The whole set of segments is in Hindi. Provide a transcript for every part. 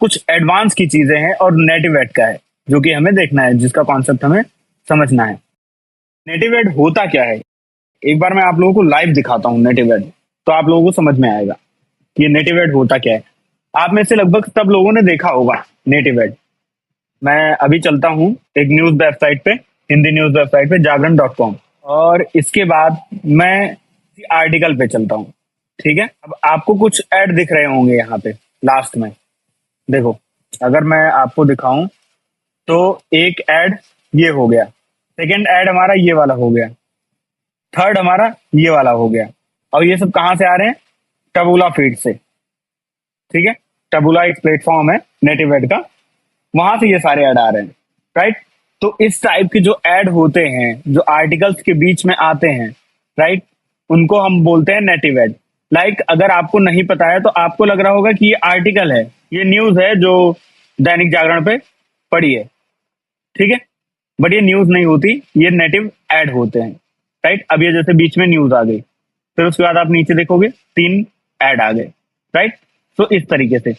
कुछ एडवांस की चीजें हैं और नेटिव एड का है जो कि हमें देखना है, जिसका कॉन्सेप्ट हमें समझना है। नेटिव एड होता क्या है, एक बार मैं आप लोगों को लाइव दिखाता हूँ नेटिव एड, तो आप लोगों को समझ में आएगा कि ये नेटिव एड होता क्या है। आप में से लगभग सब लोगों ने देखा होगा नेटिव एड। मैं अभी चलता हूँ एक न्यूज वेबसाइट पे, हिंदी न्यूज वेबसाइट पे जागरण.com, और इसके बाद मैं आर्टिकल पे चलता हूँ। ठीक है, अब आपको कुछ ऐड दिख रहे होंगे यहाँ पे लास्ट में। देखो, अगर मैं आपको दिखाऊं तो एक ऐड ये हो गया, सेकंड ऐड हमारा ये वाला हो गया, थर्ड हमारा ये वाला हो गया, और ये सब कहाँ से आ रहे हैं? टबूला फीड से। ठीक है, टबूला एक प्लेटफॉर्म है नेटिव एड का, वहां से ये सारे ऐड आ रहे हैं, राइट। तो इस टाइप के जो ऐड होते हैं, जो आर्टिकल्स के बीच में आते हैं, राइट, उनको हम बोलते हैं नेटिव एड। लाइक अगर आपको नहीं पता है तो आपको लग रहा होगा कि ये आर्टिकल है, ये न्यूज है जो दैनिक जागरण पे पड़ी है, ठीक है, बट ये न्यूज नहीं होती, ये नेटिव एड होते हैं, राइट। अब ये जैसे बीच में न्यूज आ गई, फिर उसके बाद आप नीचे देखोगे 3 ऐड आ गए, राइट। तो इस तरीके से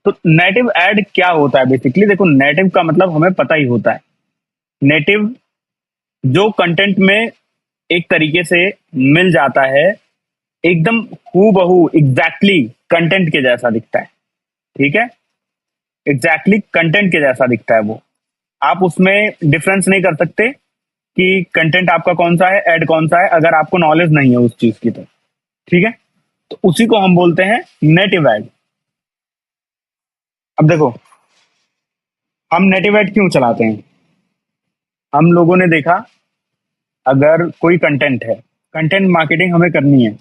तो नेटिव एड क्या होता है बेसिकली? देखो, नेटिव का मतलब हमें पता ही होता है। नेटिव जो कंटेंट में एक तरीके से मिल जाता है, एकदम हूबहू एग्जैक्टली कंटेंट के जैसा दिखता है, ठीक है, एग्जैक्टली कंटेंट के जैसा दिखता है वो। आप उसमें डिफरेंस नहीं कर सकते कि कंटेंट आपका कौन सा है, एड कौन सा है, अगर आपको नॉलेज नहीं है उस चीज की तो, ठीक है। तो उसी को हम बोलते हैं नेटिव एड। अब देखो, हम नेटिव एड क्यों चलाते हैं? हम लोगों ने देखा, अगर कोई कंटेंट है, कंटेंट मार्केटिंग हमें करनी है,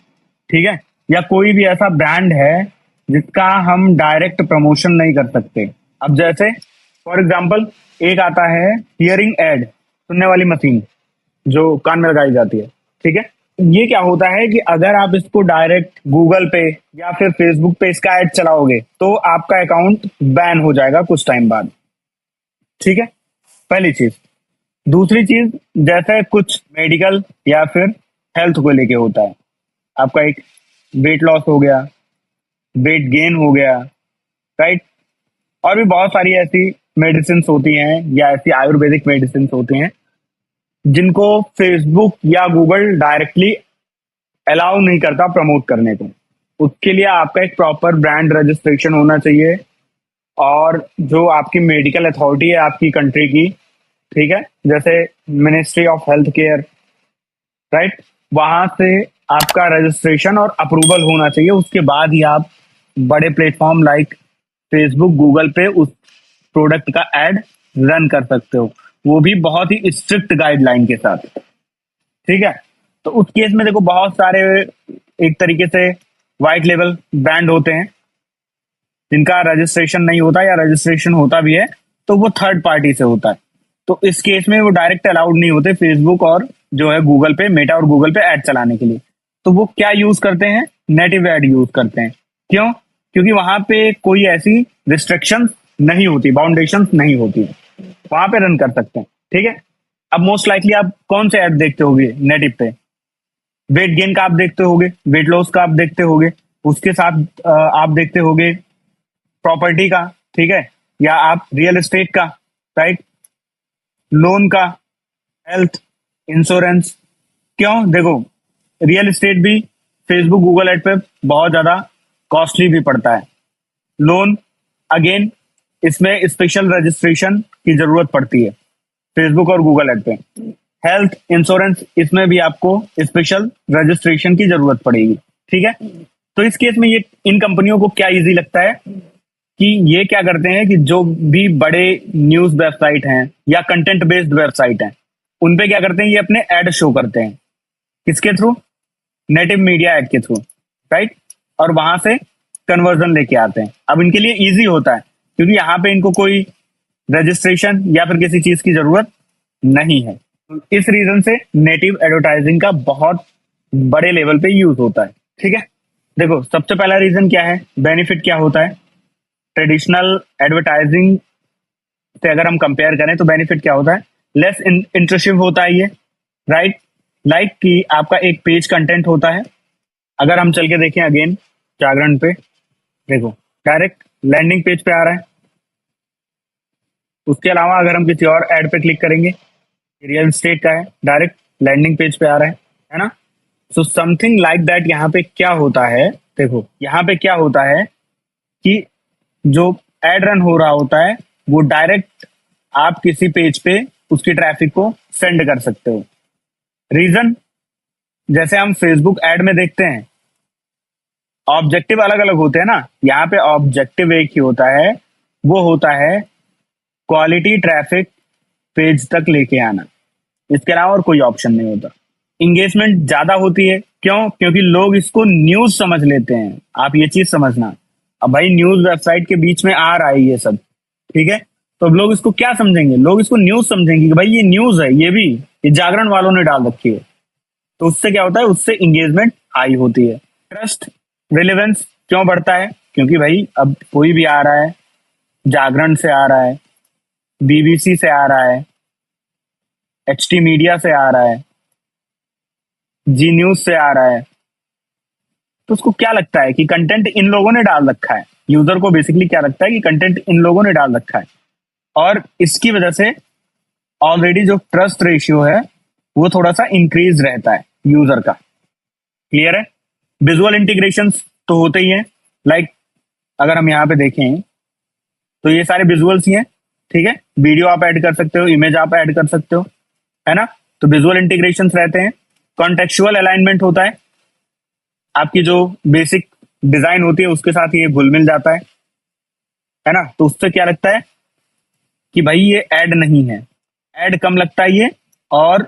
ठीक है, या कोई भी ऐसा ब्रांड है जिसका हम डायरेक्ट प्रमोशन नहीं कर सकते। अब जैसे फॉर एग्जांपल एक आता है हियरिंग एड, सुनने वाली मशीन जो कान में लगाई जाती है, ठीक है। ये क्या होता है कि अगर आप इसको डायरेक्ट गूगल पे या फिर फेसबुक पे इसका एड चलाओगे तो आपका अकाउंट बैन हो जाएगा कुछ टाइम बाद, ठीक है, पहली चीज। दूसरी चीज, जैसे कुछ मेडिकल या फिर हेल्थ को लेके होता है, आपका एक वेट लॉस हो गया, वेट गेन हो गया, राइट, और भी बहुत सारी ऐसी मेडिसिन होती हैं या ऐसी आयुर्वेदिक मेडिसिन होती हैं जिनको फेसबुक या गूगल डायरेक्टली अलाउ नहीं करता प्रमोट करने को। उसके लिए आपका एक प्रॉपर ब्रांड रजिस्ट्रेशन होना चाहिए, और जो आपकी मेडिकल अथॉरिटी है आपकी कंट्री की, ठीक है, जैसे ministry of health care, right, वहां से आपका रजिस्ट्रेशन और अप्रूवल होना चाहिए। उसके बाद ही आप बड़े प्लेटफॉर्म लाइक फेसबुक, गूगल पे उस प्रोडक्ट का एड रन कर सकते हो, वो भी बहुत ही स्ट्रिक्ट गाइडलाइन के साथ, ठीक है। तो उस केस में देखो, बहुत सारे एक तरीके से व्हाइट लेवल ब्रांड होते हैं जिनका रजिस्ट्रेशन नहीं होता, या रजिस्ट्रेशन होता भी है तो वो थर्ड पार्टी से होता है। तो इस केस में वो डायरेक्ट अलाउड नहीं होते फेसबुक और जो है गूगल पे, मेटा और गूगल पे ऐड चलाने के लिए। तो वो क्या यूज करते हैं? नेटिव ऐड यूज करते हैं। क्यों? क्योंकि वहां पे कोई ऐसी रिस्ट्रिक्शन नहीं होती, बाउंडेशन नहीं होती, वहां पे रन कर सकते हैं, ठीक है। अब मोस्ट लाइकली आप कौन से ऐड देखते होगे नेटिव पे? वेट गेन का आप देखते होगे, वेट लॉस का आप देखते होगे, उसके साथ आप देखते होगे प्रॉपर्टी का, ठीक है, या आप रियल एस्टेट का, राइट, लोन का, हेल्थ इंश्योरेंस। क्यों? देखो, रियल एस्टेट भी फेसबुक गूगल एड पे बहुत ज्यादा कॉस्टली भी पड़ता है। लोन अगेन, इसमें स्पेशल रजिस्ट्रेशन की जरूरत पड़ती है फेसबुक और गूगल एड पे। हेल्थ इंश्योरेंस, इसमें भी आपको स्पेशल रजिस्ट्रेशन की जरूरत पड़ेगी, ठीक है। तो इस केस में ये इन कंपनियों को क्या इजी लगता है कि ये क्या करते हैं कि जो भी बड़े न्यूज वेबसाइट हैं या कंटेंट बेस्ड वेबसाइट हैं, उन पे क्या करते हैं, ये अपने एड शो करते हैं। किसके थ्रू? नेटिव मीडिया एड के थ्रू, राइट, और वहां से कन्वर्जन लेके आते हैं। अब इनके लिए इजी होता है क्योंकि यहाँ पे इनको कोई रजिस्ट्रेशन या फिर किसी चीज की जरूरत नहीं है। तो इस रीजन से नेटिव एडवर्टाइजिंग का बहुत बड़े लेवल पे यूज होता है, ठीक है। देखो, सबसे पहला रीजन क्या है, बेनिफिट क्या होता है? ट्रेडिशनल एडवर्टाइजिंग से अगर हम कंपेयर करें तो बेनिफिट क्या होता है? लेस इंट्रूसिव होता है ये, राइट, लाइक कि आपका एक पेज कंटेंट होता है। अगर हम चल के देखें अगेन जागरण पे, देखो डायरेक्ट लैंडिंग पेज पे आ रहा है, उसके अलावा अगर हम किसी और ऐड पे क्लिक करेंगे, रियल स्टेट का है, डायरेक्ट लैंडिंग पेज पे आ रहा है ना। So something like that. यहाँ पे क्या होता है, देखो यहाँ पे क्या होता है कि जो एड रन हो रहा होता है वो डायरेक्ट आप किसी पेज पे उसकी ट्रैफिक को सेंड कर सकते हो। रीजन, जैसे हम फेसबुक एड में देखते हैं ऑब्जेक्टिव अलग अलग होते हैं ना, यहाँ पे ऑब्जेक्टिव एक ही होता है, वो होता है क्वालिटी ट्रैफिक पेज तक लेके आना। इसके अलावा और कोई ऑप्शन नहीं होता। इंगेजमेंट ज्यादा होती है, क्यों? क्योंकि लोग इसको न्यूज समझ लेते हैं। आप ये चीज समझना, अब भाई न्यूज वेबसाइट के बीच में आ रहा है ये सब, ठीक है, तो अब लोग इसको क्या समझेंगे? लोग इसको न्यूज समझेंगे कि भाई ये न्यूज है, ये जागरण वालों ने डाल रखी है। तो उससे क्या होता है, उससे इंगेजमेंट हाई होती है। ट्रस्ट रिलेवेंस क्यों बढ़ता है? क्योंकि भाई अब कोई भी आ रहा है, जागरण से आ रहा है, बीबीसी से आ रहा है, एचटी मीडिया से आ रहा है, जी न्यूज से आ रहा है, तो उसको क्या लगता है कि कंटेंट इन लोगों ने डाल रखा है। यूजर को बेसिकली क्या लगता है कि कंटेंट इन लोगों ने डाल रखा है, और इसकी वजह से ऑलरेडी जो ट्रस्ट रेशियो है वो थोड़ा सा इंक्रीज रहता है यूजर का। क्लियर है? विजुअल इंटीग्रेशन तो होते ही है, लाइक अगर हम यहाँ पे देखें तो ये सारे विजुअल्स ही हैं, ठीक है। वीडियो आप ऐड कर सकते हो, इमेज आप ऐड कर सकते हो, है ना। तो विजुअल इंटीग्रेशन रहते हैं। कॉन्टेक्चुअल अलाइनमेंट होता है, आपकी जो बेसिक डिजाइन होती है उसके साथ ये घुल मिल जाता है ना। तो उससे क्या लगता है कि भाई ये ऐड नहीं है, ऐड कम लगता है ये, और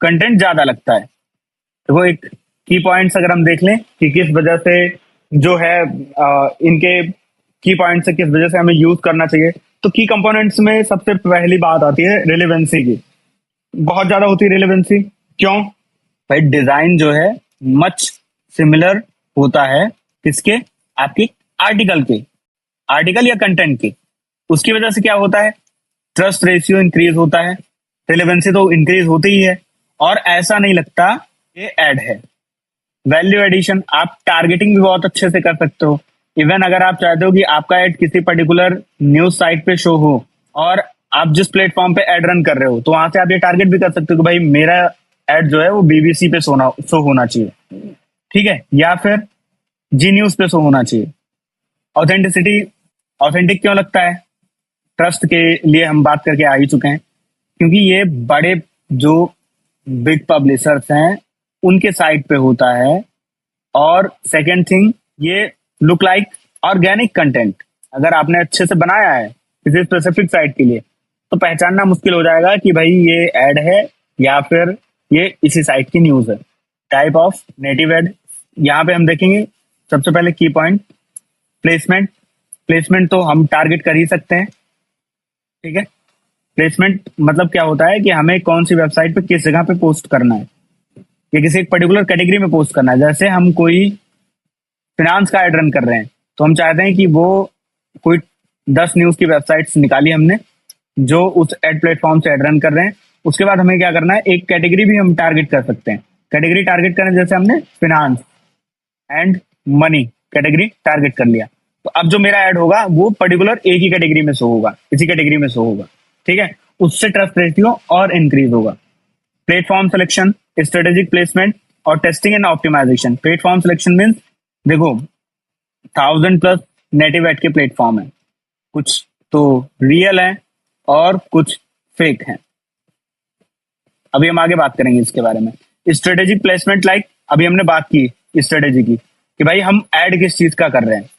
कंटेंट ज्यादा लगता है। देखो एक की पॉइंट्स अगर हम देख लें कि किस वजह से जो है इनके की पॉइंट से किस वजह से हमें यूज करना चाहिए, तो की कंपोनेंट्स में सबसे पहली बात आती है रिलेवेंसी की। बहुत ज्यादा होती है रिलेवेंसी, क्यों? भाई डिजाइन जो है मच सिमिलर होता है किसके? आपके आर्टिकल के, आर्टिकल या कंटेंट के। उसकी वजह से क्या होता है, ट्रस्ट रेशियो इंक्रीज होता है, रिलेवेंसी तो इंक्रीज होती ही है, और ऐसा नहीं लगता ये ऐड है। वैल्यू एडिशन, आप टारगेटिंग भी बहुत अच्छे से कर सकते हो। इवन अगर आप चाहते हो कि आपका ऐड किसी पर्टिकुलर न्यूज साइट पे शो हो, और आप जिस प्लेटफॉर्म पे ऐड रन कर रहे हो, तो वहां से आप ये टारगेट भी कर सकते हो कि भाई मेरा ऐड जो है वो बीबीसी पे शो होना चाहिए, ठीक है, या फिर जी न्यूज पे शो होना चाहिए। ऑथेंटिसिटी, ऑथेंटिक क्यों लगता है? ट्रस्ट के लिए हम बात करके आ ही चुके हैं, क्योंकि ये बड़े जो बिग पब्लिशर्स हैं उनके साइट पे होता है। और सेकेंड थिंग, ये लुक लाइक ऑर्गेनिक कंटेंट अगर आपने अच्छे से बनाया है किसी स्पेसिफिक साइट के लिए, तो पहचानना मुश्किल हो जाएगा कि भाई ये ऐड है या फिर ये इसी साइट की न्यूज है। टाइप ऑफ नेटिव एड, यहाँ पे हम देखेंगे सबसे पहले की पॉइंट प्लेसमेंट। प्लेसमेंट तो हम टारगेट कर ही सकते हैं, ठीक है। प्लेसमेंट मतलब क्या होता है कि हमें कौन सी वेबसाइट पे किस जगह पे पोस्ट करना है, या किसी एक पर्टिकुलर कैटेगरी में पोस्ट करना है। जैसे हम कोई फिनांस का एड रन कर रहे हैं, तो हम चाहते हैं कि वो कोई 10 न्यूज की वेबसाइट्स निकाली हमने जो उस एड प्लेटफॉर्म से एड रन कर रहे हैं। उसके बाद हमें क्या करना है, एक कैटेगरी भी हम टारगेट कर सकते हैं। कैटेगरी टारगेट करें, जैसे हमने finance and money category target कर लिया, तो अब जो मेरा ऐड होगा वो पर्टिकुलर एक ही कैटेगरी में शो होगा, इसी कैटेगरी में शो होगा, ठीक है। उससे ट्रस्ट रेशियो और इंक्रीज होगा। प्लेटफॉर्म सिलेक्शन, स्ट्रेटेजिक प्लेसमेंट और testing and optimization. Platform selection means देखो 1000+ नेटिव एड के प्लेटफॉर्म है, कुछ तो रियल है और कुछ फेक है। अभी हम आगे बात करेंगे इसके बारे में। स्ट्रेटेजिक प्लेसमेंट, लाइक अभी हमने बात की स्ट्रेटेजी की कि भाई हम ऐड किस चीज का कर रहे हैं,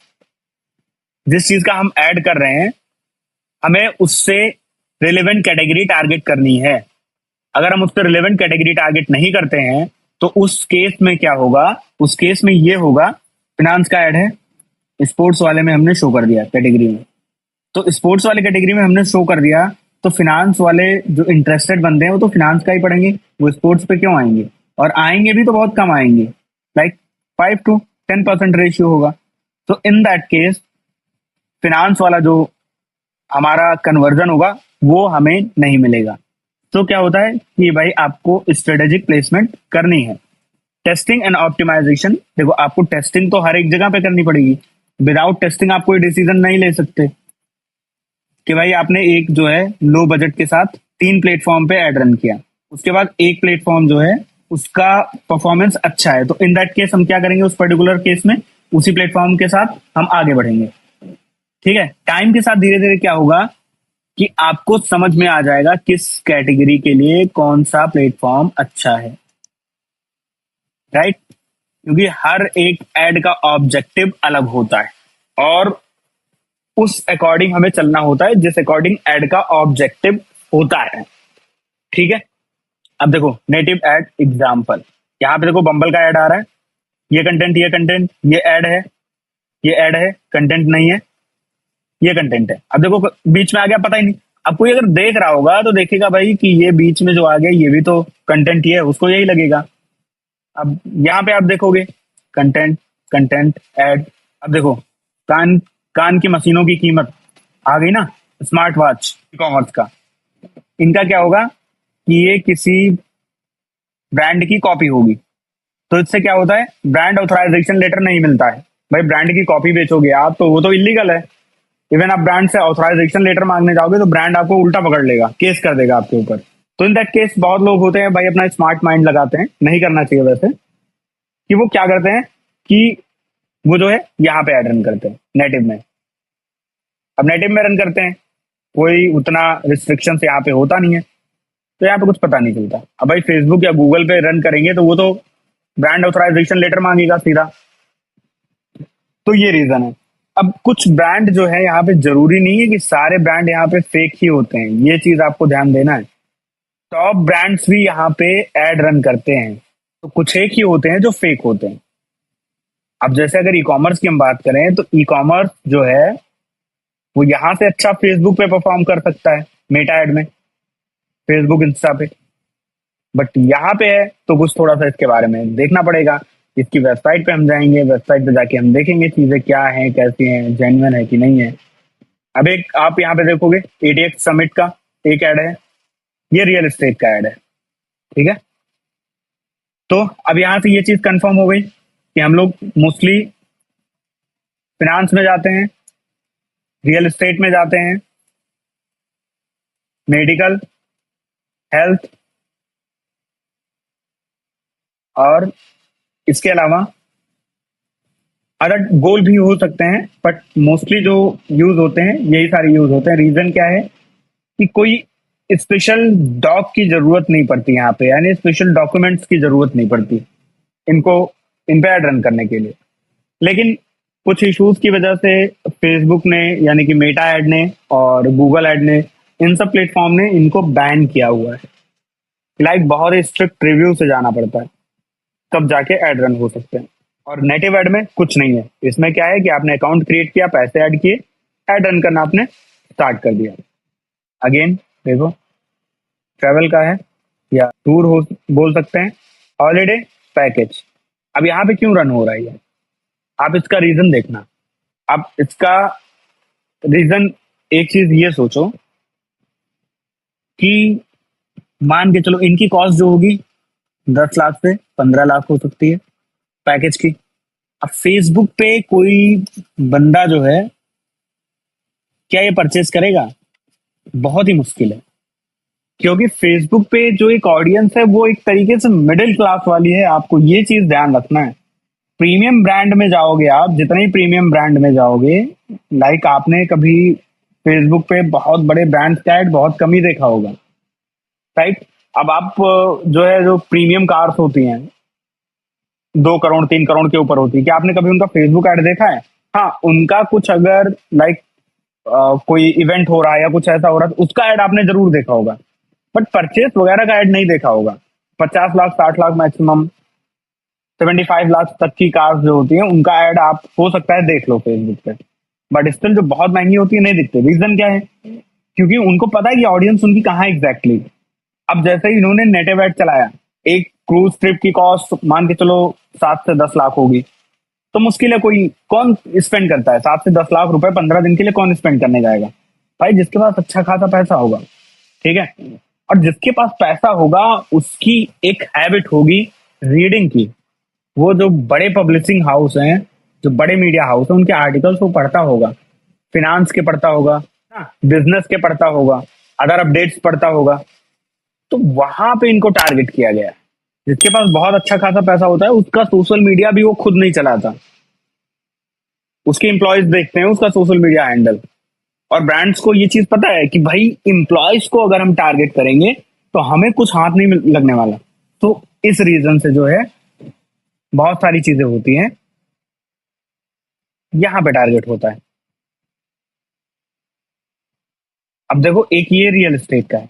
जिस चीज का हम ऐड कर रहे हैं हमें उससे रिलेवेंट कैटेगरी टारगेट करनी है। अगर हम उससे रिलेवेंट कैटेगरी टारगेट नहीं करते हैं तो उस केस में क्या होगा, उस केस में ये होगा, फिनांस का ऐड है, स्पोर्ट्स वाले में हमने शो कर दिया कैटेगरी में, तो स्पोर्ट्स वाले कैटेगरी में हमने शो कर दिया, तो फिनांस वाले जो इंटरेस्टेड बंदे हैं वो तो फिनांस का ही पढ़ेंगे, वो स्पोर्ट्स पे क्यों आएंगे? और आएंगे भी तो बहुत कम आएंगे, लाइक 5-10% रेशियो होगा। तो इन दैट केस फिनांस वाला जो हमारा कन्वर्जन होगा वो हमें नहीं मिलेगा। तो क्या होता है कि भाई आपको स्ट्रेटेजिक प्लेसमेंट करनी है। टेस्टिंग एंड ऑप्टिमाइजेशन, देखो आपको टेस्टिंग तो हर एक जगह पे करनी पड़ेगी, विदाउट टेस्टिंग आप कोई डिसीजन नहीं ले सकते, कि भाई आपने एक जो है लो बजट के साथ 3 प्लेटफॉर्म पे एड रन किया, उसके बाद एक प्लेटफॉर्म जो है उसका परफॉर्मेंस अच्छा है, तो इन दैट केस हम क्या करेंगे, उस पर्टिकुलर केस में उसी प्लेटफॉर्म के साथ हम आगे बढ़ेंगे। ठीक है, टाइम के साथ धीरे धीरे क्या होगा कि आपको समझ में आ जाएगा किस कैटेगरी के लिए कौन सा प्लेटफॉर्म अच्छा है, राइट? क्योंकि हर एक एड का ऑब्जेक्टिव अलग होता है और उस अकॉर्डिंग हमें चलना होता है जिस अकॉर्डिंग एड का ऑब्जेक्टिव होता है। ठीक है, अब देखो नेटिव एड एग्जाम्पल, यहाँ पे देखो बम्बल का एड आ रहा है, ये कंटेंट, ये कंटेंट, ये एड है, ये एड है, कंटेंट नहीं है, ये कंटेंट है। अब देखो बीच में आ गया, पता ही नहीं। अब कोई अगर देख रहा होगा तो देखेगा भाई कि ये बीच में जो आ गया ये भी तो कंटेंट ही है, उसको यही लगेगा। अब यहाँ पे आप देखोगे कंटेंट, कंटेंट, एड। अब देखो कान कान की मशीनों की कीमत आ गई ना, स्मार्ट वॉच, ई कॉमर्स का, इनका क्या होगा कि ये किसी ब्रांड की कॉपी होगी, तो इससे क्या होता है, ब्रांड ऑथराइजेशन लेटर नहीं मिलता है। भाई ब्रांड की कॉपी बेचोगे आप तो वो तो इलीगल है। इवन आप ब्रांड से ऑथराइजेशन लेटर मांगने जाओगे तो ब्रांड आपको उल्टा पकड़ लेगा, केस कर देगा आपके ऊपर। तो इन दैट केस बहुत लोग होते हैं भाई अपना स्मार्ट माइंड लगाते हैं, नहीं करना चाहिए वैसे, कि वो क्या करते हैं कि वो जो है यहाँ पे एड रन करते हैं नेटिव में। अब नेटिव में रन करते हैं, कोई उतना रिस्ट्रिक्शन यहाँ पे होता नहीं है, तो यहाँ पे कुछ पता नहीं चलता। अब भाई फेसबुक या गूगल पे रन करेंगे तो वो तो ब्रांड ऑथराइजेशन लेटर मांगेगा सीधा, तो ये रीजन है। अब कुछ ब्रांड जो है यहाँ पे, जरूरी नहीं है कि सारे ब्रांड यहाँ पे फेक ही होते हैं, ये चीज आपको ध्यान देना है। टॉप ब्रांड्स भी यहाँ पे एड रन करते हैं, तो कुछ एक ही होते हैं जो फेक होते हैं। अब जैसे अगर ई कॉमर्स की हम बात करें तो ई कॉमर्स जो है वो यहाँ से अच्छा फेसबुक पे परफॉर्म कर सकता है, मेटा एड में, फेसबुक, इंस्टा पे। बट यहाँ पे है तो कुछ थोड़ा सा इसके बारे में देखना पड़ेगा। इसकी वेबसाइट पे हम जाएंगे, वेबसाइट पे जाके हम देखेंगे चीजें क्या हैं, कैसी हैं, जेन्युइन है कि नहीं है। अब एक आप यहाँ पे देखोगे एटीएक्स समिट का एक ऐड है, ये रियल एस्टेट का ऐड है। ठीक है, तो अब यहाँ से ये चीज कंफर्म हो गई कि हम लोग मोस्टली फिनांस में जाते हैं, रियल एस्टेट में जाते हैं, मेडिकल, हेल्थ, और इसके अलावा अदर गोल भी हो सकते हैं, बट मोस्टली जो यूज होते हैं यही सारे यूज होते हैं। रीजन क्या है कि कोई स्पेशल डॉक की जरूरत नहीं पड़ती यहाँ पे, यानी स्पेशल डॉक्यूमेंट्स की जरूरत नहीं पड़ती इनको इन पे एड रन करने के लिए। लेकिन कुछ इश्यूज की वजह से फेसबुक ने, यानी कि मेटा एड ने और गूगल एड ने, इन सब प्लेटफॉर्म ने इनको बैन किया हुआ है। लाइक बहुत ही स्ट्रिक्ट रिव्यू से जाना पड़ता है तब जाके एड रन हो सकते हैं। और नेटिव एड में कुछ नहीं है, इसमें क्या है कि आपने अकाउंट क्रिएट किया, पैसे ऐड किए, एड रन करना आपने स्टार्ट कर दिया। अगेन देखो ट्रेवल का है या टूर हो बोल सकते हैं, हॉलीडे पैकेज। अब यहाँ पे क्यों रन हो रहा है ये, आप इसका रीजन देखना। आप इसका रीजन एक चीज ये सोचो कि मान के चलो इनकी कॉस्ट जो होगी 10 लाख से 15 लाख हो सकती है पैकेज की। अब फेसबुक पे कोई बंदा जो है क्या ये परचेज करेगा, बहुत ही मुश्किल है। क्योंकि फेसबुक पे जो एक ऑडियंस है वो एक तरीके से मिडिल क्लास वाली है, आपको ये चीज ध्यान रखना है। प्रीमियम ब्रांड में जाओगे आप, जितने ही प्रीमियम ब्रांड में जाओगे, लाइक आपने कभी फेसबुक पे बहुत बड़े ब्रांड्स का एड बहुत कम ही देखा होगा, राइट? अब आप जो है जो प्रीमियम कार्स होती हैं 2 करोड़ 3 करोड़ के ऊपर होती है, क्या आपने कभी उनका फेसबुक ऐड देखा है? हाँ, उनका कुछ अगर लाइक कोई इवेंट हो रहा है या कुछ ऐसा हो रहा है तो उसका ऐड आपने जरूर देखा होगा, बट परचेस वगैरह का ऐड नहीं देखा होगा। 50 लाख 60 लाख मैक्सिमम 75 लाख तक की कार्स जो होती हैं उनका ऐड आप हो सकता है देख लो फेसबुक पे, बट स्टिल जो बहुत महंगी होती है नहीं दिखते। रीजन क्या है? क्योंकि उनको पता है कि ऑडियंस उनकी कहाँ एग्जैक्टली। अब जैसे ही इन्होंने नेटिव ऐड चलाया, एक क्रूज ट्रिप की कॉस्ट मान के चलो 7 से 10 लाख होगी, तो मुश्किल है कोई कौन स्पेंड करता है 7 से 10 लाख रुपए 15 दिन के लिए, कौन स्पेंड करने जाएगा? भाई जिसके पास अच्छा खासा पैसा होगा, ठीक है, और जिसके पास पैसा होगा उसकी एक हैबिट होगी रीडिंग की। वो जो बड़े पब्लिशिंग हाउस हैं, जो बड़े मीडिया हाउस हैं, उनके आर्टिकल्स वो पढ़ता होगा, फिनांस के पढ़ता होगा, ना, बिजनेस के पढ़ता होगा, अदर अपडेट्स पढ़ता होगा, तो वहां पे इनको टारगेट किया गया है। जिसके पास बहुत अच्छा खासा पैसा होता है उसका सोशल मीडिया भी वो खुद नहीं चलाता, उसके एम्प्लॉयज देखते हैं उसका सोशल मीडिया हैंडल। और ब्रांड्स को ये चीज पता है कि भाई एम्प्लॉयज को अगर हम टारगेट करेंगे तो हमें कुछ हाथ नहीं लगने वाला। तो इस रीजन से जो है बहुत सारी चीजें होती हैं, यहाँ पे टारगेट होता है। अब देखो एक ये रियल एस्टेट का है,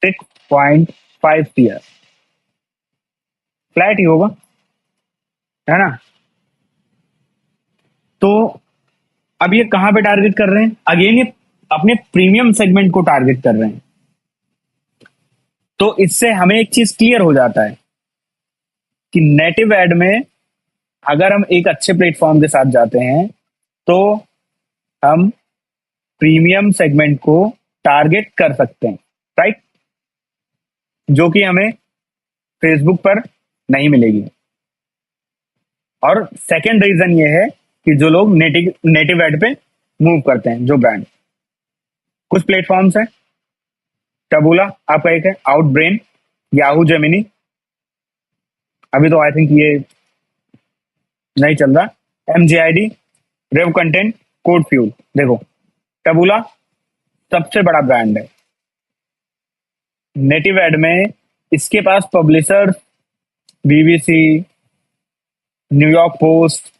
6.5 ईयर फ्लैट ही होगा, है ना। तो अब ये कहां पे टारगेट कर रहे हैं, अगेन ये अपने प्रीमियम सेगमेंट को टारगेट कर रहे हैं। तो इससे हमें एक चीज क्लियर हो जाता है कि नेटिव एड में अगर हम एक अच्छे प्लेटफॉर्म के साथ जाते हैं तो हम प्रीमियम सेगमेंट को टारगेट कर सकते हैं, राइट, जो कि हमें फेसबुक पर नहीं मिलेगी। और सेकंड रीजन ये है कि जो लोग नेटिव नेटिव एड पे मूव करते हैं, जो ब्रांड, कुछ प्लेटफॉर्म्स हैं, टबूला आपका एक है, आउटब्रेन, याहू जेमिनी, अभी तो आई थिंक ये नहीं चल रहा, एमजीआईडी, रेव कंटेंट, कोड फ्यूल। देखो टबूला सबसे बड़ा ब्रांड है नेटिव एड में, इसके पास पब्लिशर बीबीसी, न्यूयॉर्क पोस्ट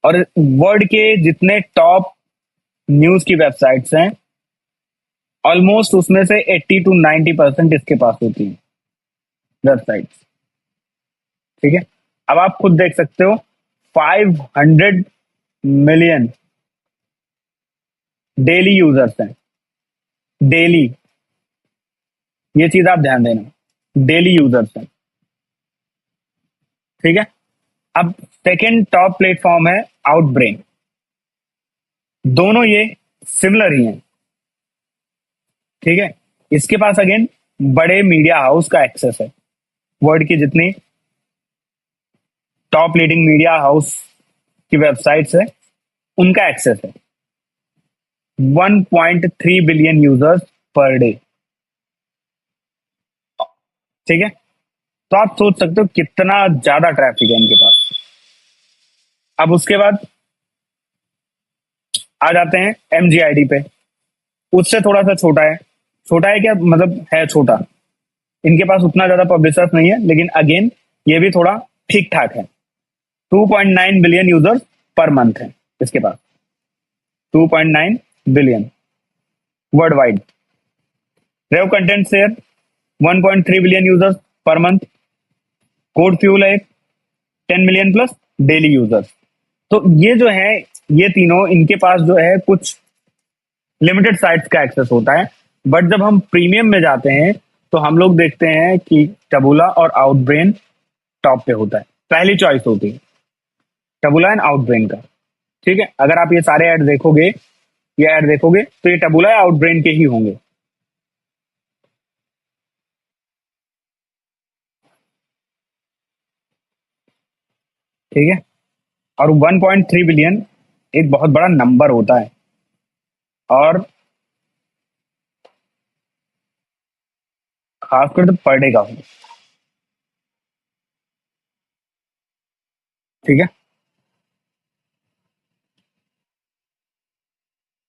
और वर्ल्ड के जितने टॉप न्यूज की वेबसाइट्स हैं ऑलमोस्ट उसमें से 80 to 90% इसके पास होती है वेबसाइट्स, ठीक है। अब आप खुद देख सकते हो 500 मिलियन डेली यूजर्स हैं, डेली, ये चीज आप ध्यान देना, डेली यूजर्स हैं, ठीक है। अब सेकेंड टॉप प्लेटफॉर्म है आउटब्रेन, दोनों ये सिमिलर ही हैं, ठीक है। इसके पास अगेन बड़े मीडिया हाउस का एक्सेस है, वर्ल्ड की जितनी टॉप लीडिंग मीडिया हाउस की वेबसाइट्स है उनका एक्सेस है, 1.3 बिलियन यूजर्स पर डे, ठीक है। तो आप सोच सकते हो कितना ज्यादा ट्रैफिक है इनके पास। अब उसके बाद आ जाते हैं एमजीआईडी पे, उससे थोड़ा सा छोटा है, छोटा है क्या मतलब है छोटा, इनके पास उतना ज्यादा पब्लिशर्स नहीं है, लेकिन अगेन ये भी थोड़ा ठीक ठाक है, 2.9 बिलियन यूजर्स पर मंथ है इसके पास, 2.9 billion world wide. Rev content share 1.3 billion users per month, code fuel है 10 मिलियन प्लस डेली यूजर्स। तो ये जो है, ये तीनों इनके पास जो है कुछ लिमिटेड साइट्स का एक्सेस होता है, बट जब हम प्रीमियम में जाते हैं तो हम लोग देखते हैं कि टबूला और आउटब्रेन टॉप पे होता है, पहली चॉइस होती है टबूला एंड आउटब्रेन का, ठीक है। अगर आप ये सारे ऐड देखोगे, ये ऐड देखोगे तो ये टबूला या आउटब्रेन के ही होंगे, ठीक है। और 1.3 बिलियन एक बहुत बड़ा नंबर होता है, और खासकर तो पर डे का हो, ठीक है।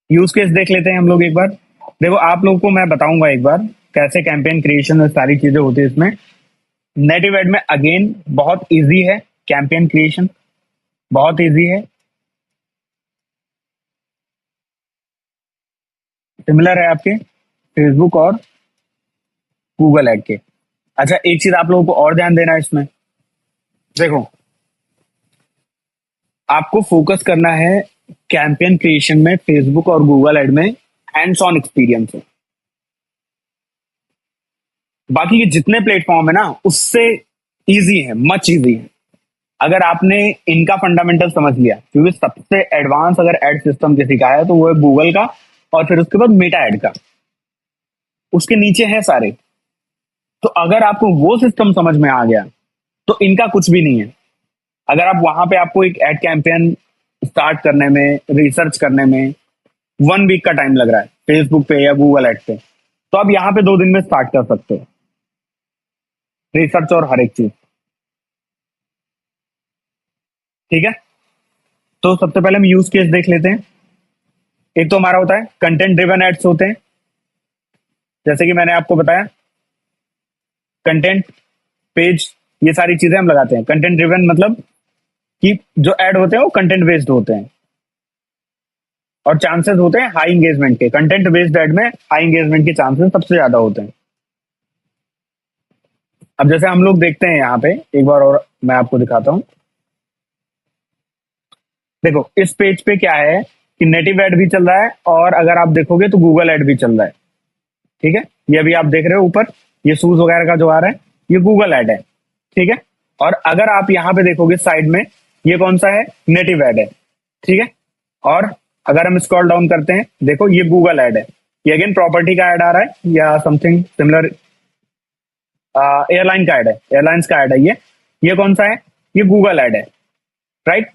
यूज केस देख लेते हैं हम लोग एक बार। देखो आप लोगों को मैं बताऊंगा एक बार कैसे कैंपेन क्रिएशन और सारी चीजें होती है इसमें। नेटिव एड में अगेन बहुत इजी है कैंपेन क्रिएशन, बहुत इजी है, सिमिलर है आपके फेसबुक और गूगल एड के। अच्छा एक चीज आप लोगों को और ध्यान देना है इसमें, देखो आपको फोकस करना है कैंपेन क्रिएशन में फेसबुक और गूगल एड में हैंड्स ऑन एक्सपीरियंस है। बाकी के जितने प्लेटफॉर्म है ना उससे इजी है, मच इजी है, अगर आपने इनका फंडामेंटल समझ लिया, क्योंकि सबसे एडवांस अगर एड सिस्टम किसी का है तो वो है गूगल का, और फिर उसके बाद मेटा एड का, उसके नीचे है सारे। तो अगर आपको वो सिस्टम समझ में आ गया तो इनका कुछ भी नहीं है, अगर आप वहां पे आपको एक एड कैंपेन स्टार्ट करने में, रिसर्च करने में 1 वीक का टाइम लग रहा है फेसबुक पे या गूगल एड पे, तो आप यहाँ पे 2 दिन में स्टार्ट कर सकते हो रिसर्च और हर एक चीज। ठीक है, तो सबसे पहले हम यूज केस देख लेते हैं। एक तो हमारा होता है कंटेंट ड्रिवन एड्स होते हैं, जैसे कि मैंने आपको बताया कंटेंट पेज, ये सारी चीजें हम लगाते हैं। कंटेंट ड्रिवन मतलब कि जो एड होते हैं वो कंटेंट बेस्ड होते हैं और चांसेस होते हैं हाई एंगेजमेंट के। कंटेंट बेस्ड एड में हाई एंगेजमेंट के चांसेस सबसे ज्यादा होते हैं। अब जैसे हम लोग देखते हैं यहाँ पे, एक बार और मैं आपको दिखाता हूँ। देखो इस पेज पे क्या है कि नेटिव एड भी चल रहा है और अगर आप देखोगे तो गूगल एड भी चल रहा है। ठीक है, ये अभी आप देख रहे हो ऊपर, ये शूज वगैरह का जो आ रहा है ये गूगल एड है। ठीक है, और अगर आप यहाँ पे देखोगे साइड में, ये कौन सा है, नेटिव एड है। ठीक है, और अगर हम स्क्रॉल डाउन करते हैं, देखो ये गूगल एड है, ये अगेन प्रॉपर्टी का एड आ रहा है या समथिंग सिमिलर, एयरलाइन का एड है, एयरलाइंस का एड है ये कौन सा है, ये गूगल एड है। राइट,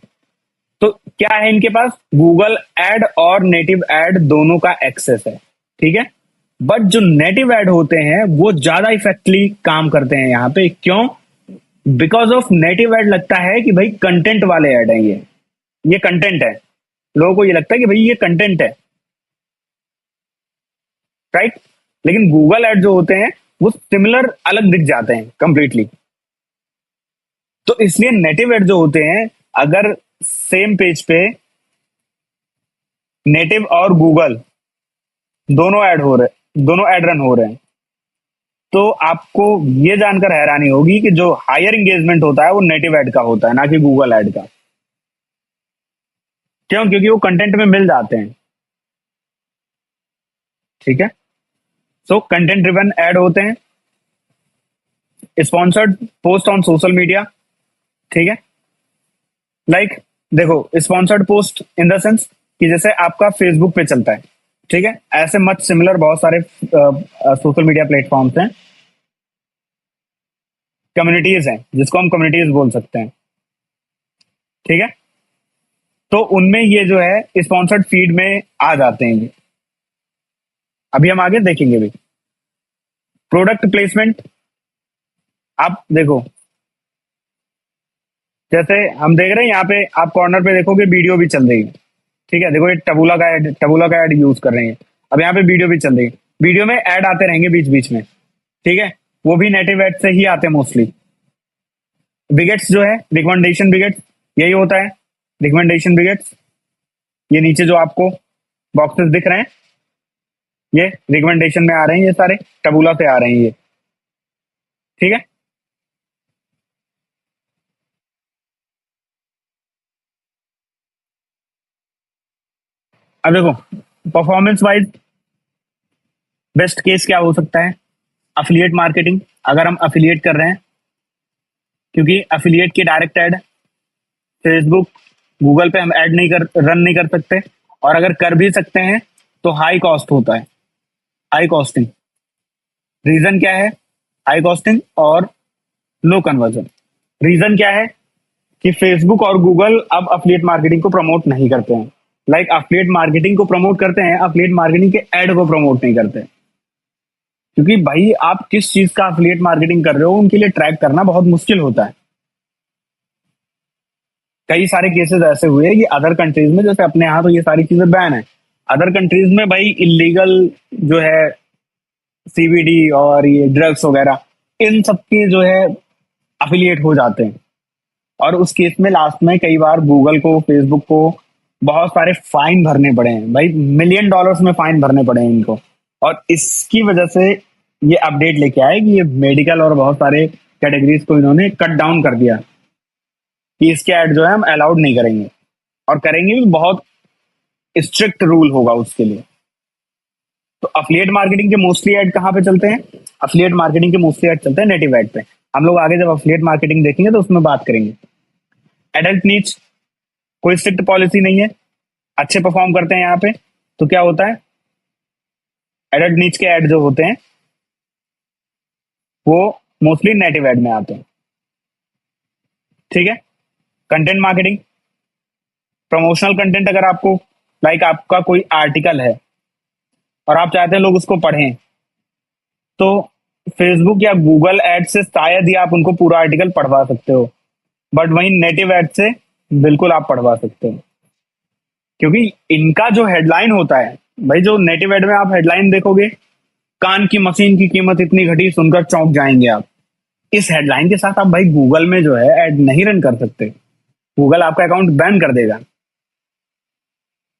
तो क्या है इनके पास, गूगल एड और नेटिव एड दोनों का एक्सेस है। ठीक है, बट जो नेटिव एड होते हैं वो ज्यादा इफेक्टिवली काम करते हैं यहाँ पे। क्यों? बिकॉज ऑफ नेटिव एड लगता है कि भाई कंटेंट वाले एड है, ये कंटेंट है, लोगों को ये लगता है कि भाई ये कंटेंट है। राइट, लेकिन गूगल एड जो होते हैं वो सिमिलर अलग दिख जाते हैं कंप्लीटली। तो इसलिए नेटिव एड जो होते हैं, अगर सेम पेज पे नेटिव और गूगल दोनों ऐड हो रहे, दोनों ऐड रन हो रहे हैं, तो आपको ये जानकर हैरानी होगी कि जो हायर एंगेजमेंट होता है वो नेटिव ऐड का होता है, ना कि गूगल ऐड का। क्यों? क्योंकि वो कंटेंट में मिल जाते हैं। ठीक है, सो कंटेंट ड्रिवन ऐड होते हैं, sponsored post on social media. ठीक है, लाइक देखो sponsored post in the sense कि जैसे आपका फेसबुक पे चलता है। ठीक है, ऐसे मच सिमिलर बहुत सारे सोशल मीडिया प्लेटफॉर्म्स हैं, कम्युनिटीज हैं जिसको हम कम्युनिटीज बोल सकते हैं। ठीक है, तो उनमें ये जो है स्पॉन्सर्ड फीड में आ जाते हैं ये। अभी हम आगे देखेंगे भी। प्रोडक्ट प्लेसमेंट, आप देखो जैसे हम देख रहे हैं यहाँ पे, आप कॉर्नर पे देखोगे वीडियो भी चल रही है। ठीक है, देखो ये टबूला का ऐड यूज कर रहे हैं। अब यहाँ पे वीडियो भी चल रही है, वीडियो में ऐड आते रहेंगे बीच बीच में। ठीक है, वो भी नेटिव ऐड से ही आते हैं मोस्टली। विगेट्स जो है, रिकमेंडेशन विगेट्स, यही होता है रिकमेंडेशन विगेट्स। ये नीचे जो आपको बॉक्सेस दिख रहे हैं ये रिकमेंडेशन में आ रहे हैं, ये सारे टबूला से आ रहे हैं ये। ठीक है, अब देखो परफॉर्मेंस वाइज बेस्ट केस क्या हो सकता है, अफिलिएट मार्केटिंग। अगर हम अफिलिएट कर रहे हैं, क्योंकि अफिलिएट की डायरेक्ट ऐड फेसबुक गूगल पे हम ऐड नहीं कर रन नहीं कर सकते, और अगर कर भी सकते हैं तो हाई कॉस्ट होता है, हाई कॉस्टिंग। रीजन क्या है हाई कॉस्टिंग और लो कन्वर्जन? रीजन क्या है कि फेसबुक और गूगल अब अफिलिएट मार्केटिंग को प्रमोट नहीं करते हैं। लाइक अफिलिएट मार्केटिंग को प्रमोट करते हैं, अफिलिएट मार्केटिंग के ऐड को प्रमोट नहीं करते। क्योंकि भाई आप किस चीज का अफिलिएट मार्केटिंग कर रहे हो उनके लिए ट्रैक करना बहुत मुश्किल होता है। कई सारे केसेस ऐसे हुए कि अदर कंट्रीज में, जैसे अपने यहाँ तो ये सारी चीजें बैन है, अदर कंट्रीज में भाई इलीगल जो है सीबीडी और ये ड्रग्स वगैरह, इन सब के जो है अफिलिएट हो जाते हैं। और उस केस में लास्ट में कई बार गूगल को, फेसबुक को बहुत सारे फाइन भरने पड़े हैं भाई, मिलियन डॉलर्स में फाइन भरने पड़े हैं इनको। और इसकी वजह से ये अपडेट लेके आए कि ये मेडिकल और बहुत सारे कैटेगरीज को इन्होंने कट डाउन कर दिया कि इसके ऐड जो है हम अलाउड नहीं करेंगे, और करेंगे भी बहुत स्ट्रिक्ट रूल होगा उसके लिए। तो अफिलिएट मार्केटिंग के मोस्टली ऐड कहाँ पे चलते हैं, अफिलिएट मार्केटिंग के मोस्टली ऐड चलते हैं नेटिव ऐड पे। हम लोग आगे जब अफिलिएट मार्केटिंग देखेंगे तो उसमें बात करेंगे। एडल्ट नीच, कोई स्ट्रिक्ट पॉलिसी नहीं है, अच्छे परफॉर्म करते हैं यहाँ पे। तो क्या होता है, एडल्ट नीच के ऐड जो होते हैं वो मोस्टली नेटिव ऐड में आते हैं। ठीक है, कंटेंट मार्केटिंग, प्रमोशनल कंटेंट, अगर आपको लाइक आपका कोई आर्टिकल है और आप चाहते हैं लोग उसको पढ़ें, तो फेसबुक या गूगल एड से शायद ही आप उनको पूरा आर्टिकल पढ़वा सकते हो, बट वहीं नेटिव एड से बिल्कुल आप पढ़वा सकते हो, क्योंकि इनका जो हेडलाइन होता है, भाई जो नेटिव एड में आप हेडलाइन देखोगे, कान की मशीन की कीमत इतनी घटी सुनकर चौंक जाएंगे आप। इस हेडलाइन के साथ आप भाई गूगल में जो है ऐड नहीं रन कर सकते, गूगल आपका अकाउंट बैन कर देगा,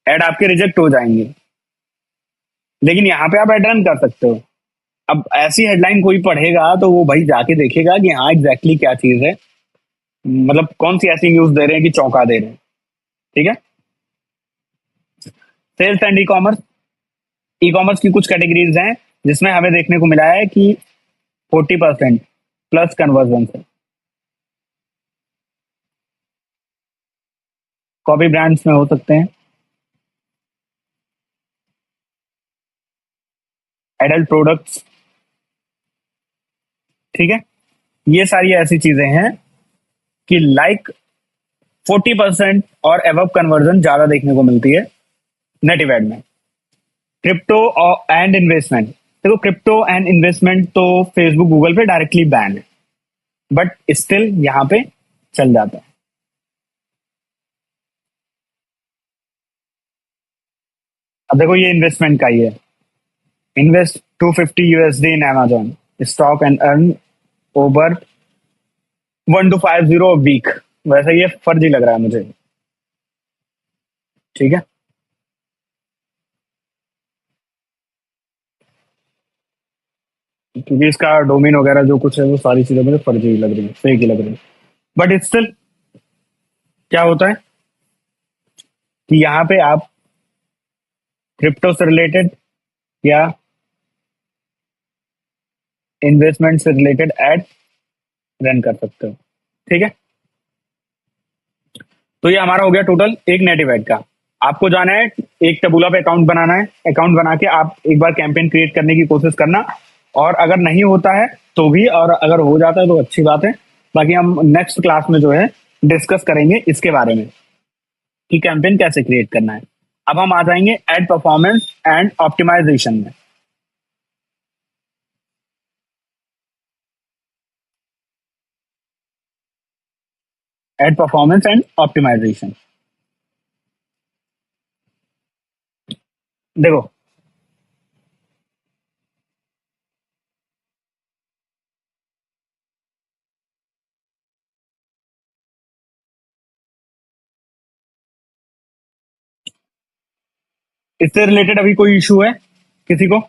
ऐड आपके रिजेक्ट हो जाएंगे। लेकिन यहाँ पे आप ऐड रन कर सकते हो। अब ऐसी हेडलाइन कोई पढ़ेगा तो वो भाई जाके देखेगा कि हाँ एग्जैक्टली क्या चीज है, मतलब कौन सी ऐसी न्यूज दे रहे हैं कि चौंका दे रहे हैं। ठीक है। सेल्स एंड ई कॉमर्स की कुछ कैटेगरीज हैं जिसमें हमें देखने को मिला है कि 40% प्लस कन्वर्जन है। कॉपी ब्रांड्स में हो सकते हैं, एडल्ट प्रोडक्ट्स। ठीक है। ये सारी ऐसी चीजें हैं कि लाइक 40% और एवब कन्वर्जन ज्यादा देखने को मिलती है नेटिव एड में। क्रिप्टो एंड इन्वेस्टमेंट, देखो क्रिप्टो एंड इन्वेस्टमेंट तो फेसबुक गूगल पे डायरेक्टली बैन है, बट स्टिल यहाँ पे चल जाता है। अब देखो ये इन्वेस्टमेंट का ही है, invest 250 USD in Amazon stock and earn over 1250 week. वैसे ये फर्जी लग रहा है मुझे। ठीक है। क्योंकि इसका डोमेन वगैरह जो कुछ है वो सारी चीजें मुझे फर्जी लग रही है, फेक ही लग रही है। बट स्टिल क्या होता है कि यहाँ पे आप क्रिप्टो से रिलेटेड या इन्वेस्टमेंट से रिलेटेड एड रन कर सकते हो। ठीक है। तो ये हमारा हो गया टोटल एक नेटिव एड का। आपको जाना है, एक टबूला पे अकाउंट बनाना है, अकाउंट बना के आप एक बार कैंपेन क्रिएट करने की कोशिश करना, और अगर नहीं होता है तो भी, और अगर हो जाता है तो अच्छी बात है। बाकी हम नेक्स्ट क्लास में जो है डिस्कस करेंगे इसके बारे में कि कैंपेन कैसे क्रिएट करना है। अब हम आ जाएंगे एड परफॉर्मेंस एंड ऑप्टिमाइजेशन में। एड परफॉर्मेंस एंड ऑप्टिमाइजेशन, देखो इससे रिलेटेड अभी कोई इशू है किसी को?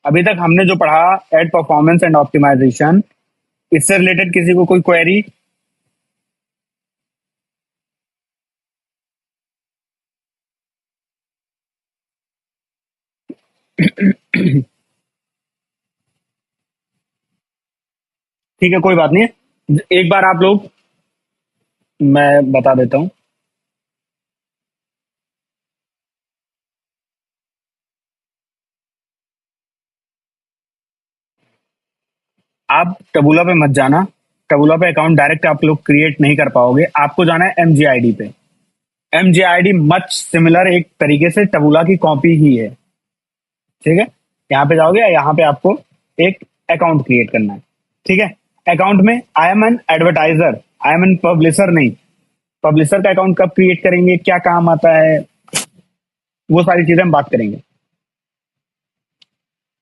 अभी तक हमने जो पढ़ा एड परफॉर्मेंस एंड ऑप्टिमाइजेशन, इससे रिलेटेड किसी को कोई क्वेरी? ठीक है, कोई बात नहीं है। एक बार आप लोग, मैं बता देता हूँ। आप टबूला पे मत जाना, टबूला पे अकाउंट डायरेक्ट आप लोग क्रिएट नहीं कर पाओगे, आपको जाना है MGID पे। MGID मच सिमिलर एक तरीके से टबूला की कॉपी ही है। ठीक है। यहाँ पे जाओगे, यहाँ पे आपको एक अकाउंट क्रिएट करना है। ठीक है। अकाउंट में I am an advertiser, I am an publisher नहीं। पब्लिशर का अकाउंट कब क्रिएट करेंगे, क्या काम आता है, वो सारी चीजें हम बात करेंगे।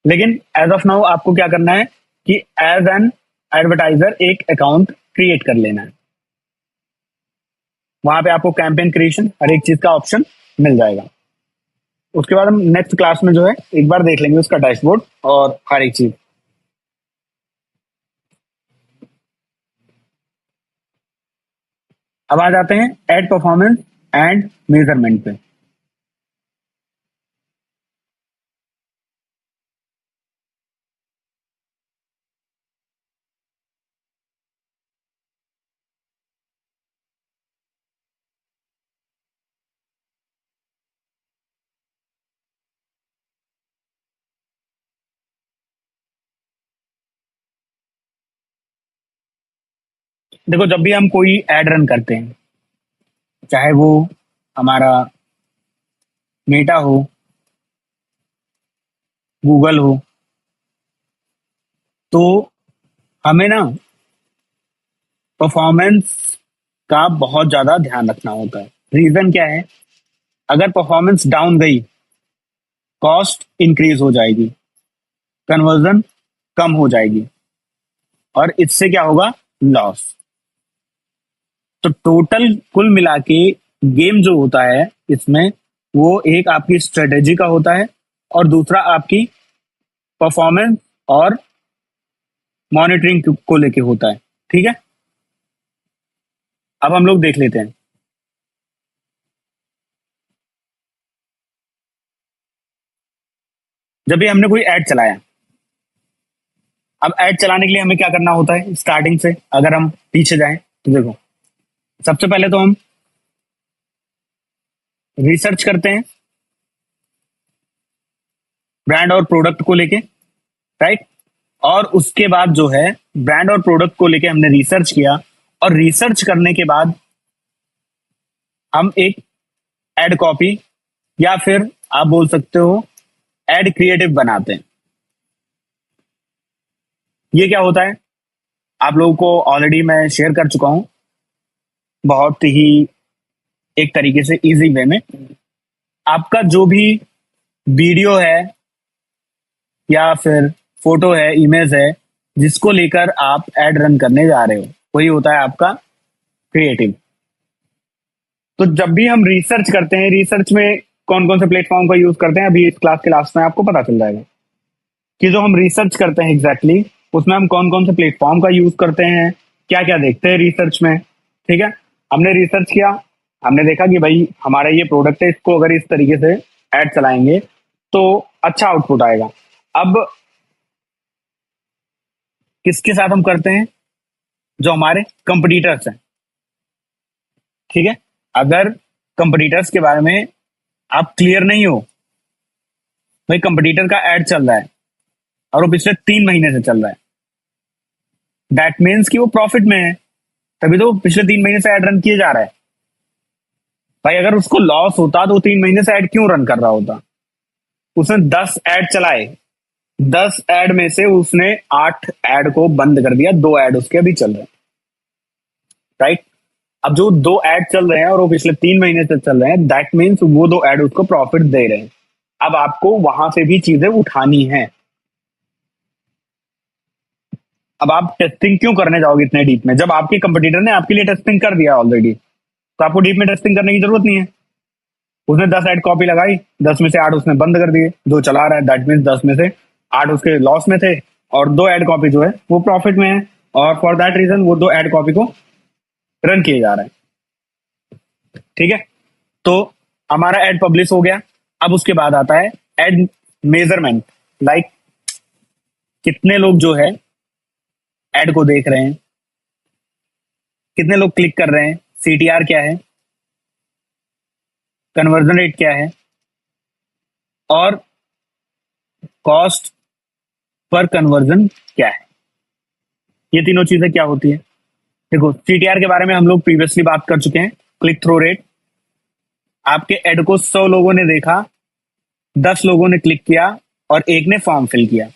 लेकिन एज ऑफ नाउ आपको क्या करना है कि एज एन एडवर्टाइजर एक अकाउंट क्रिएट कर लेना है। वहां पे आपको कैंपेन क्रिएशन हर एक चीज का ऑप्शन मिल जाएगा। उसके बाद हम नेक्स्ट क्लास में जो है एक बार देख लेंगे उसका डैशबोर्ड और हर एक चीज। अब आ जाते हैं एड परफॉर्मेंस एंड मेजरमेंट पे। देखो, जब भी हम कोई एड रन करते हैं, चाहे वो हमारा मेटा हो, गूगल हो, तो हमें ना परफॉर्मेंस का बहुत ज्यादा ध्यान रखना होता है। रीजन क्या है? अगर परफॉर्मेंस डाउन गई, कॉस्ट इंक्रीज हो जाएगी, कन्वर्जन कम हो जाएगी, और इससे क्या होगा? लॉस। तो टोटल कुल मिला के गेम जो होता है इसमें, वो एक आपकी स्ट्रेटेजी का होता है और दूसरा आपकी परफॉर्मेंस और मॉनिटरिंग को लेके होता है। ठीक है, अब हम लोग देख लेते हैं। जब भी हमने कोई ऐड चलाया, अब ऐड चलाने के लिए हमें क्या करना होता है? स्टार्टिंग से अगर हम पीछे जाएं तो देखो, सबसे पहले तो हम रिसर्च करते हैं ब्रांड और प्रोडक्ट को लेके, राइट। और उसके बाद जो है, ब्रांड और प्रोडक्ट को लेके हमने रिसर्च किया, और रिसर्च करने के बाद हम एक एड कॉपी, या फिर आप बोल सकते हो एड क्रिएटिव बनाते हैं। ये क्या होता है, आप लोगों को ऑलरेडी मैं शेयर कर चुका हूं, बहुत ही एक तरीके से इजी वे में। आपका जो भी वीडियो है या फिर फोटो है, इमेज है, जिसको लेकर आप एड रन करने जा रहे हो, वही होता है आपका क्रिएटिव। तो जब भी हम रिसर्च करते हैं, रिसर्च में कौन कौन से प्लेटफॉर्म का यूज करते हैं, अभी इस क्लास के लास्ट में आपको पता चल जाएगा कि जो हम रिसर्च करते हैं एग्जैक्टली उसमें हम कौन कौन से प्लेटफॉर्म का यूज करते हैं, क्या क्या देखते हैं रिसर्च में। ठीक है, हमने रिसर्च किया, हमने देखा कि भाई हमारा ये प्रोडक्ट है, इसको अगर इस तरीके से ऐड चलाएंगे तो अच्छा आउटपुट आएगा। अब किसके साथ हम करते हैं? जो हमारे कंपटीटर्स हैं। ठीक है, अगर कंपटीटर्स के बारे में आप क्लियर नहीं हो, भाई कंपटीटर का ऐड चल रहा है और वो पिछले 3 महीने से चल रहा है, दैट मीन्स कि वो प्रॉफिट में है, तभी तो वो पिछले 3 महीने से ऐड रन किए जा रहा है। भाई अगर उसको लॉस होता तो वो 3 महीने से ऐड क्यों रन कर रहा होता? उसने 10 ऐड चलाए, 10 ऐड में से उसने 8 ऐड को बंद कर दिया, 2 ऐड उसके अभी चल रहे हैं, राइट। अब जो 2 ऐड चल रहे हैं और वो पिछले 3 महीने से चल रहे हैं, दैट मीन्स वो 2 ऐड उसको प्रॉफिट दे रहे हैं। अब आपको वहां से भी चीजें उठानी है। अब आप टेस्टिंग क्यों करने जाओगे इतने डीप में, जब आपके कंपटीटर ने आपके लिए टेस्टिंग कर दिया ऑलरेडी, तो आपको डीप में टेस्टिंग करने की जरूरत नहीं है। उसने 10 ऐड कॉपी लगाई, 10 में से 8 उसने बंद कर दिए, जो चला रहा है, दैट मीन्स 10 में से 8 उसके लॉस में थे, और 2 ऐड कॉपी जो है वो प्रॉफिट में है, और फॉर दैट रीजन वो 2 ऐड कॉपी को रन किए जा रहे हैं। ठीक है, तो हमारा एड पब्लिश हो गया। अब उसके बाद आता है एड मेजरमेंट, लाइक कितने लोग जो है एड को देख रहे हैं, कितने लोग क्लिक कर रहे हैं, सीटीआर क्या है, कन्वर्जन रेट क्या है, और कॉस्ट पर कन्वर्जन क्या है। ये तीनों चीजें क्या होती है? देखो, सीटीआर के बारे में हम लोग प्रीवियसली बात कर चुके हैं। क्लिक थ्रू रेट, आपके एड को 100 लोगों ने देखा, 10 लोगों ने क्लिक किया और एक ने फॉर्म फिल किया,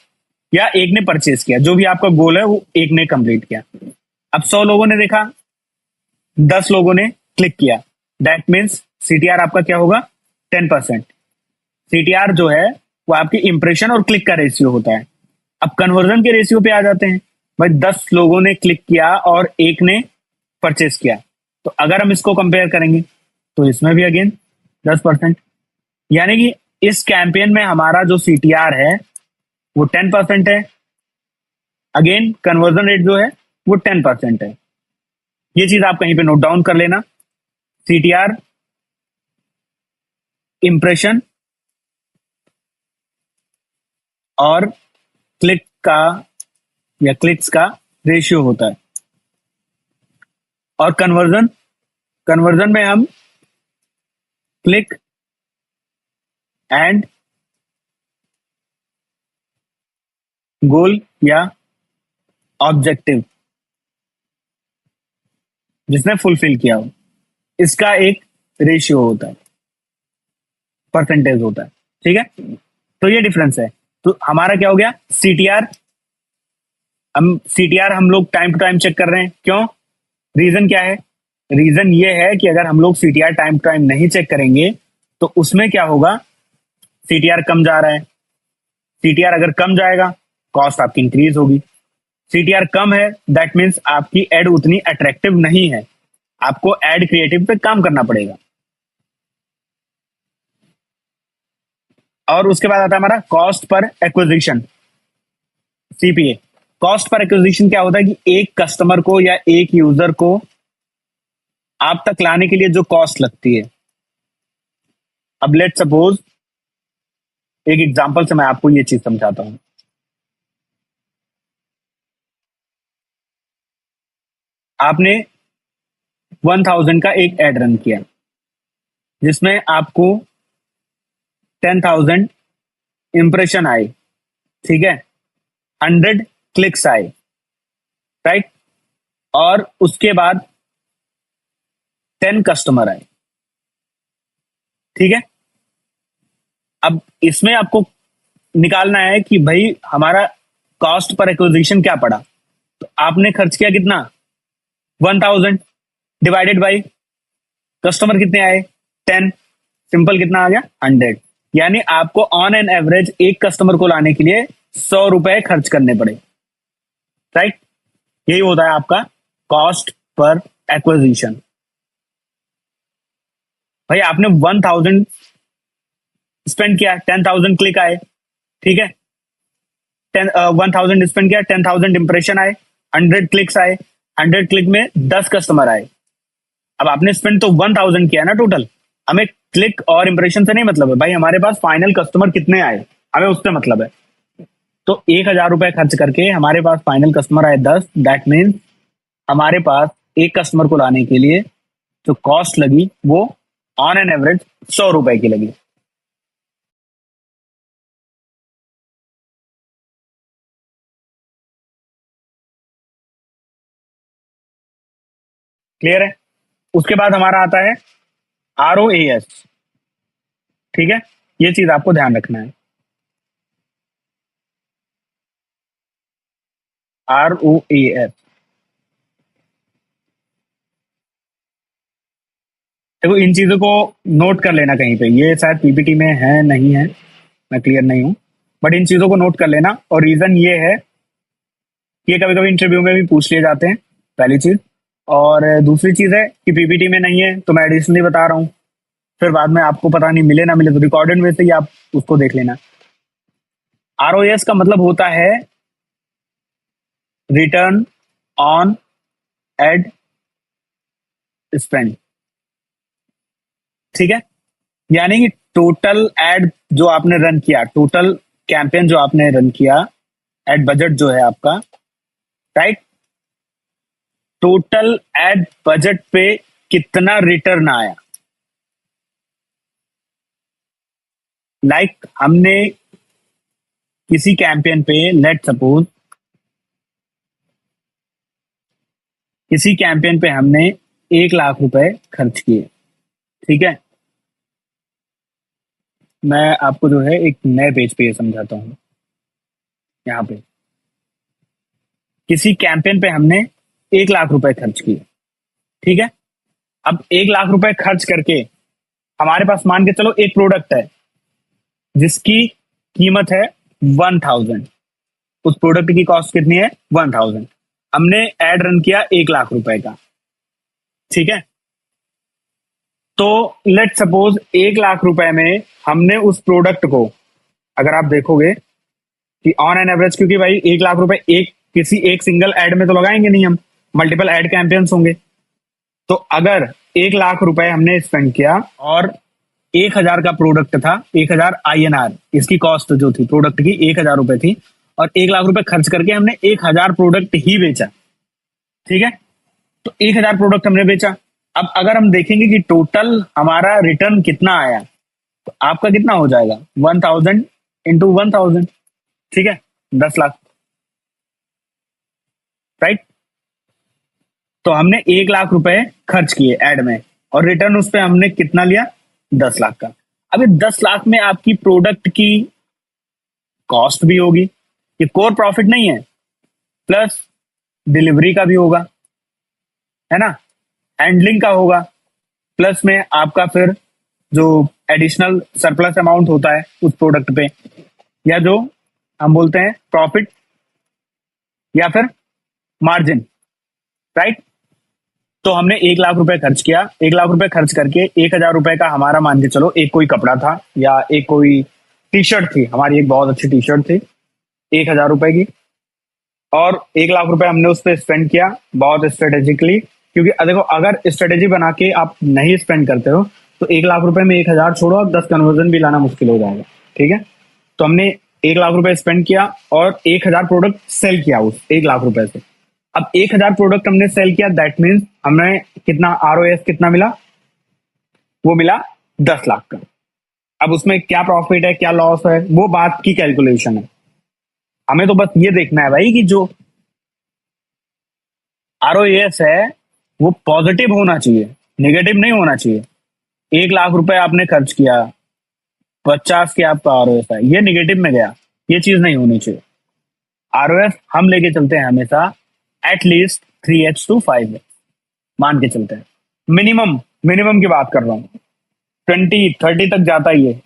या एक ने परचेज किया, जो भी आपका गोल है वो एक ने कंप्लीट किया। अब 100 लोगों ने देखा, 10 लोगों ने क्लिक किया, दैट मीन्स सीटीआर आपका क्या होगा? 10%। सीटीआर जो है वो आपकी इंप्रेशन और क्लिक का रेशियो होता है। अब कन्वर्जन के रेशियो पे आ जाते हैं। भाई 10 लोगों ने क्लिक किया और एक ने परचेस किया, तो अगर हम इसको कंपेयर करेंगे तो इसमें भी अगेन 10%, यानी कि इस कैंपेन में हमारा जो सीटीआर है वो 10% है। अगेन कन्वर्जन रेट जो है वो 10% है। ये चीज आप कहीं पे नोट डाउन कर लेना। सीटीआर इंप्रेशन और क्लिक का या क्लिक्स का रेशियो होता है। और कन्वर्जन, कन्वर्जन में हम क्लिक एंड गोल या ऑब्जेक्टिव, जिसने फुलफिल किया हो, इसका एक रेशियो होता है, परसेंटेज होता है। ठीक है, तो ये डिफरेंस है। तो हमारा क्या हो गया, सीटीआर। हम लोग टाइम टू टाइम चेक कर रहे हैं, क्यों? रीजन क्या है? रीजन ये है कि अगर हम लोग सीटीआर टाइम टू टाइम नहीं चेक करेंगे तो उसमें क्या होगा, सीटीआर कम जा रहा है। सीटीआर अगर कम जाएगा, कॉस्ट आपकी इंक्रीज होगी। सीटीआर कम है, दैट मीन्स आपकी एड उतनी अट्रैक्टिव नहीं है, आपको एड क्रिएटिव पे काम करना पड़ेगा। और उसके बाद आता है हमारा cost per acquisition, CPA. Cost per acquisition क्या होता है कि एक कस्टमर को या एक यूजर को आप तक लाने के लिए जो कॉस्ट लगती है। अब लेट सपोज एक एग्जांपल से मैं आपको ये चीज समझाता हूं। आपने 1000 का एक एड रन किया जिसमें आपको 10,000 इंप्रेशन आए, ठीक है, 100 क्लिक्स आए, राइट, और उसके बाद 10 कस्टमर आए। ठीक है, अब इसमें आपको निकालना है कि भाई हमारा कॉस्ट पर एक्विजिशन क्या पड़ा। तो आपने खर्च किया कितना, 1000 डिवाइडेड बाई कस्टमर कितने आए, 10, सिंपल कितना आ गया, 100। यानी आपको ऑन एन एवरेज एक कस्टमर को लाने के लिए 100 रुपए खर्च करने पड़े, राइट। यही होता है आपका कॉस्ट पर एक्विजिशन। भाई आपने 1000 स्पेंड किया, 10,000 क्लिक आए, ठीक है, 1000 स्पेंड किया, 10,000 इंप्रेशन आए, 100 क्लिक्स आए, 100 क्लिक में 10 कस्टमर आए। अब आपने स्पेंड तो 1000 किया ना टोटल, हमें क्लिक और इंप्रेशन से नहीं मतलब है भाई, हमारे पास फाइनल कस्टमर कितने आए हमें उससे मतलब है। तो 1,000 रुपए खर्च करके हमारे पास फाइनल कस्टमर आए 10, दैट मीन्स हमारे पास एक कस्टमर को लाने के लिए जो कॉस्ट लगी वो ऑन एन एवरेज 100 रुपए की लगी। क्लियर है? उसके बाद हमारा आता है ROAS। ठीक है, ये चीज आपको ध्यान रखना है। ROAS, देखो इन चीजों को नोट कर लेना कहीं पे, ये शायद पीपीटी में है नहीं है, मैं क्लियर नहीं हूं, बट इन चीजों को नोट कर लेना। और रीजन ये है कि ये कभी कभी इंटरव्यू में भी पूछ लिए जाते हैं, पहली चीज। और दूसरी चीज है कि पीपीटी में नहीं है तो मैं एडिशनली बता रहा हूँ, फिर बाद में आपको पता नहीं मिले ना मिले तो रिकॉर्डेड में से ही आप उसको देख लेना। ROAS का मतलब होता है रिटर्न ऑन एड स्पेंड। ठीक है, यानी कि टोटल एड जो आपने रन किया, टोटल कैंपेन जो आपने रन किया, एड बजट जो है आपका, राइट, टोटल एड बजट पे कितना रिटर्न आया। लाइक हमने किसी कैंपेन पे, लेट सपोज किसी कैंपेन पे हमने 1,00,000 रुपए खर्च किए, ठीक है। मैं आपको जो है एक नए पेज पे ये समझाता हूँ। यहाँ पे किसी कैंपेन पे हमने 1,00,000 रुपए खर्च किए, ठीक है। अब 1,00,000 रुपए खर्च करके हमारे पास मान के चलो एक प्रोडक्ट है जिसकी कीमत है 1,000, उस प्रोडक्ट की कॉस्ट कितनी है, 1,000। हमने एड रन किया 1,00,000 रुपए का, ठीक है। तो लेट सपोज 1,00,000 रुपए में हमने उस प्रोडक्ट को, अगर आप देखोगे कि ऑन एन एवरेज, क्योंकि भाई 1,00,000 रुपए एक किसी एक सिंगल एड में तो लगाएंगे नहीं हम, मल्टीपल एड कैंपेन्स होंगे। तो अगर 1,00,000 रुपए हमने स्पेंड किया और 1,000 का प्रोडक्ट था, 1,000 INR इसकी कॉस्ट जो थी प्रोडक्ट की 1,000 रुपए थी, और 1,00,000 रुपए खर्च करके हमने 1,000 प्रोडक्ट ही बेचा, ठीक है। तो 1,000 प्रोडक्ट हमने बेचा। अब अगर हम देखेंगे कि टोटल हमारा रिटर्न कितना आया, तो आपका कितना हो जाएगा, 1,000 इंटू 1,000, ठीक है, 10 लाख, राइट। तो हमने 1 लाख रुपए खर्च किए एड में, और रिटर्न उस पे हमने कितना लिया, 10 लाख का। अब ये 10 लाख में आपकी प्रोडक्ट की कॉस्ट भी होगी, ये कोर प्रॉफिट नहीं है, प्लस डिलीवरी का भी होगा, है ना, हैंडलिंग का होगा, प्लस में आपका फिर जो एडिशनल सरप्लस अमाउंट होता है उस प्रोडक्ट पे, या जो हम बोलते हैं प्रॉफिट या फिर मार्जिन, राइट। तो हमने 1 लाख रुपए खर्च किया, 1 लाख रुपए खर्च करके 1,000 रुपए का हमारा मान के चलो एक कोई कपड़ा था या एक कोई टी शर्ट थी, हमारी एक बहुत अच्छी टी शर्ट थी 1,000 रुपए की, और 1 लाख रुपए हमने उस पर स्पेंड किया बहुत स्ट्रेटेजिकली, क्योंकि देखो अगर स्ट्रेटेजी बना के आप नहीं स्पेंड करते हो तो 1 लाख रुपए में 1,000 छोड़ो, अब 10 कन्वर्जन भी लाना मुश्किल हो जाएगा, ठीक है। तो हमने 1 लाख रुपए स्पेंड किया और 1,000 प्रोडक्ट सेल किया उस 1 लाख रुपए से। अब 1,000 प्रोडक्ट हमने सेल किया, दैट मीन्स हमें कितना आरओएस कितना मिला, वो मिला 10 लाख का। अब उसमें क्या प्रॉफिट है क्या लॉस है वो बात की कैलकुलेशन है, हमें तो बस ये देखना है भाई कि जो आरओएस है वो पॉजिटिव होना चाहिए, नेगेटिव नहीं होना चाहिए। 1 लाख रुपए आपने खर्च किया, 50 के आपका आरओएस है, ये नेगेटिव में गया, ये चीज नहीं होनी चाहिए। आरओएस हम लेके चलते हैं हमेशा एटलीस्ट 3x to 5x मान के चलते हैं, मिनिमम मिनिमम की बात कर रहा हूँ, 20-30 तक जाता ही है,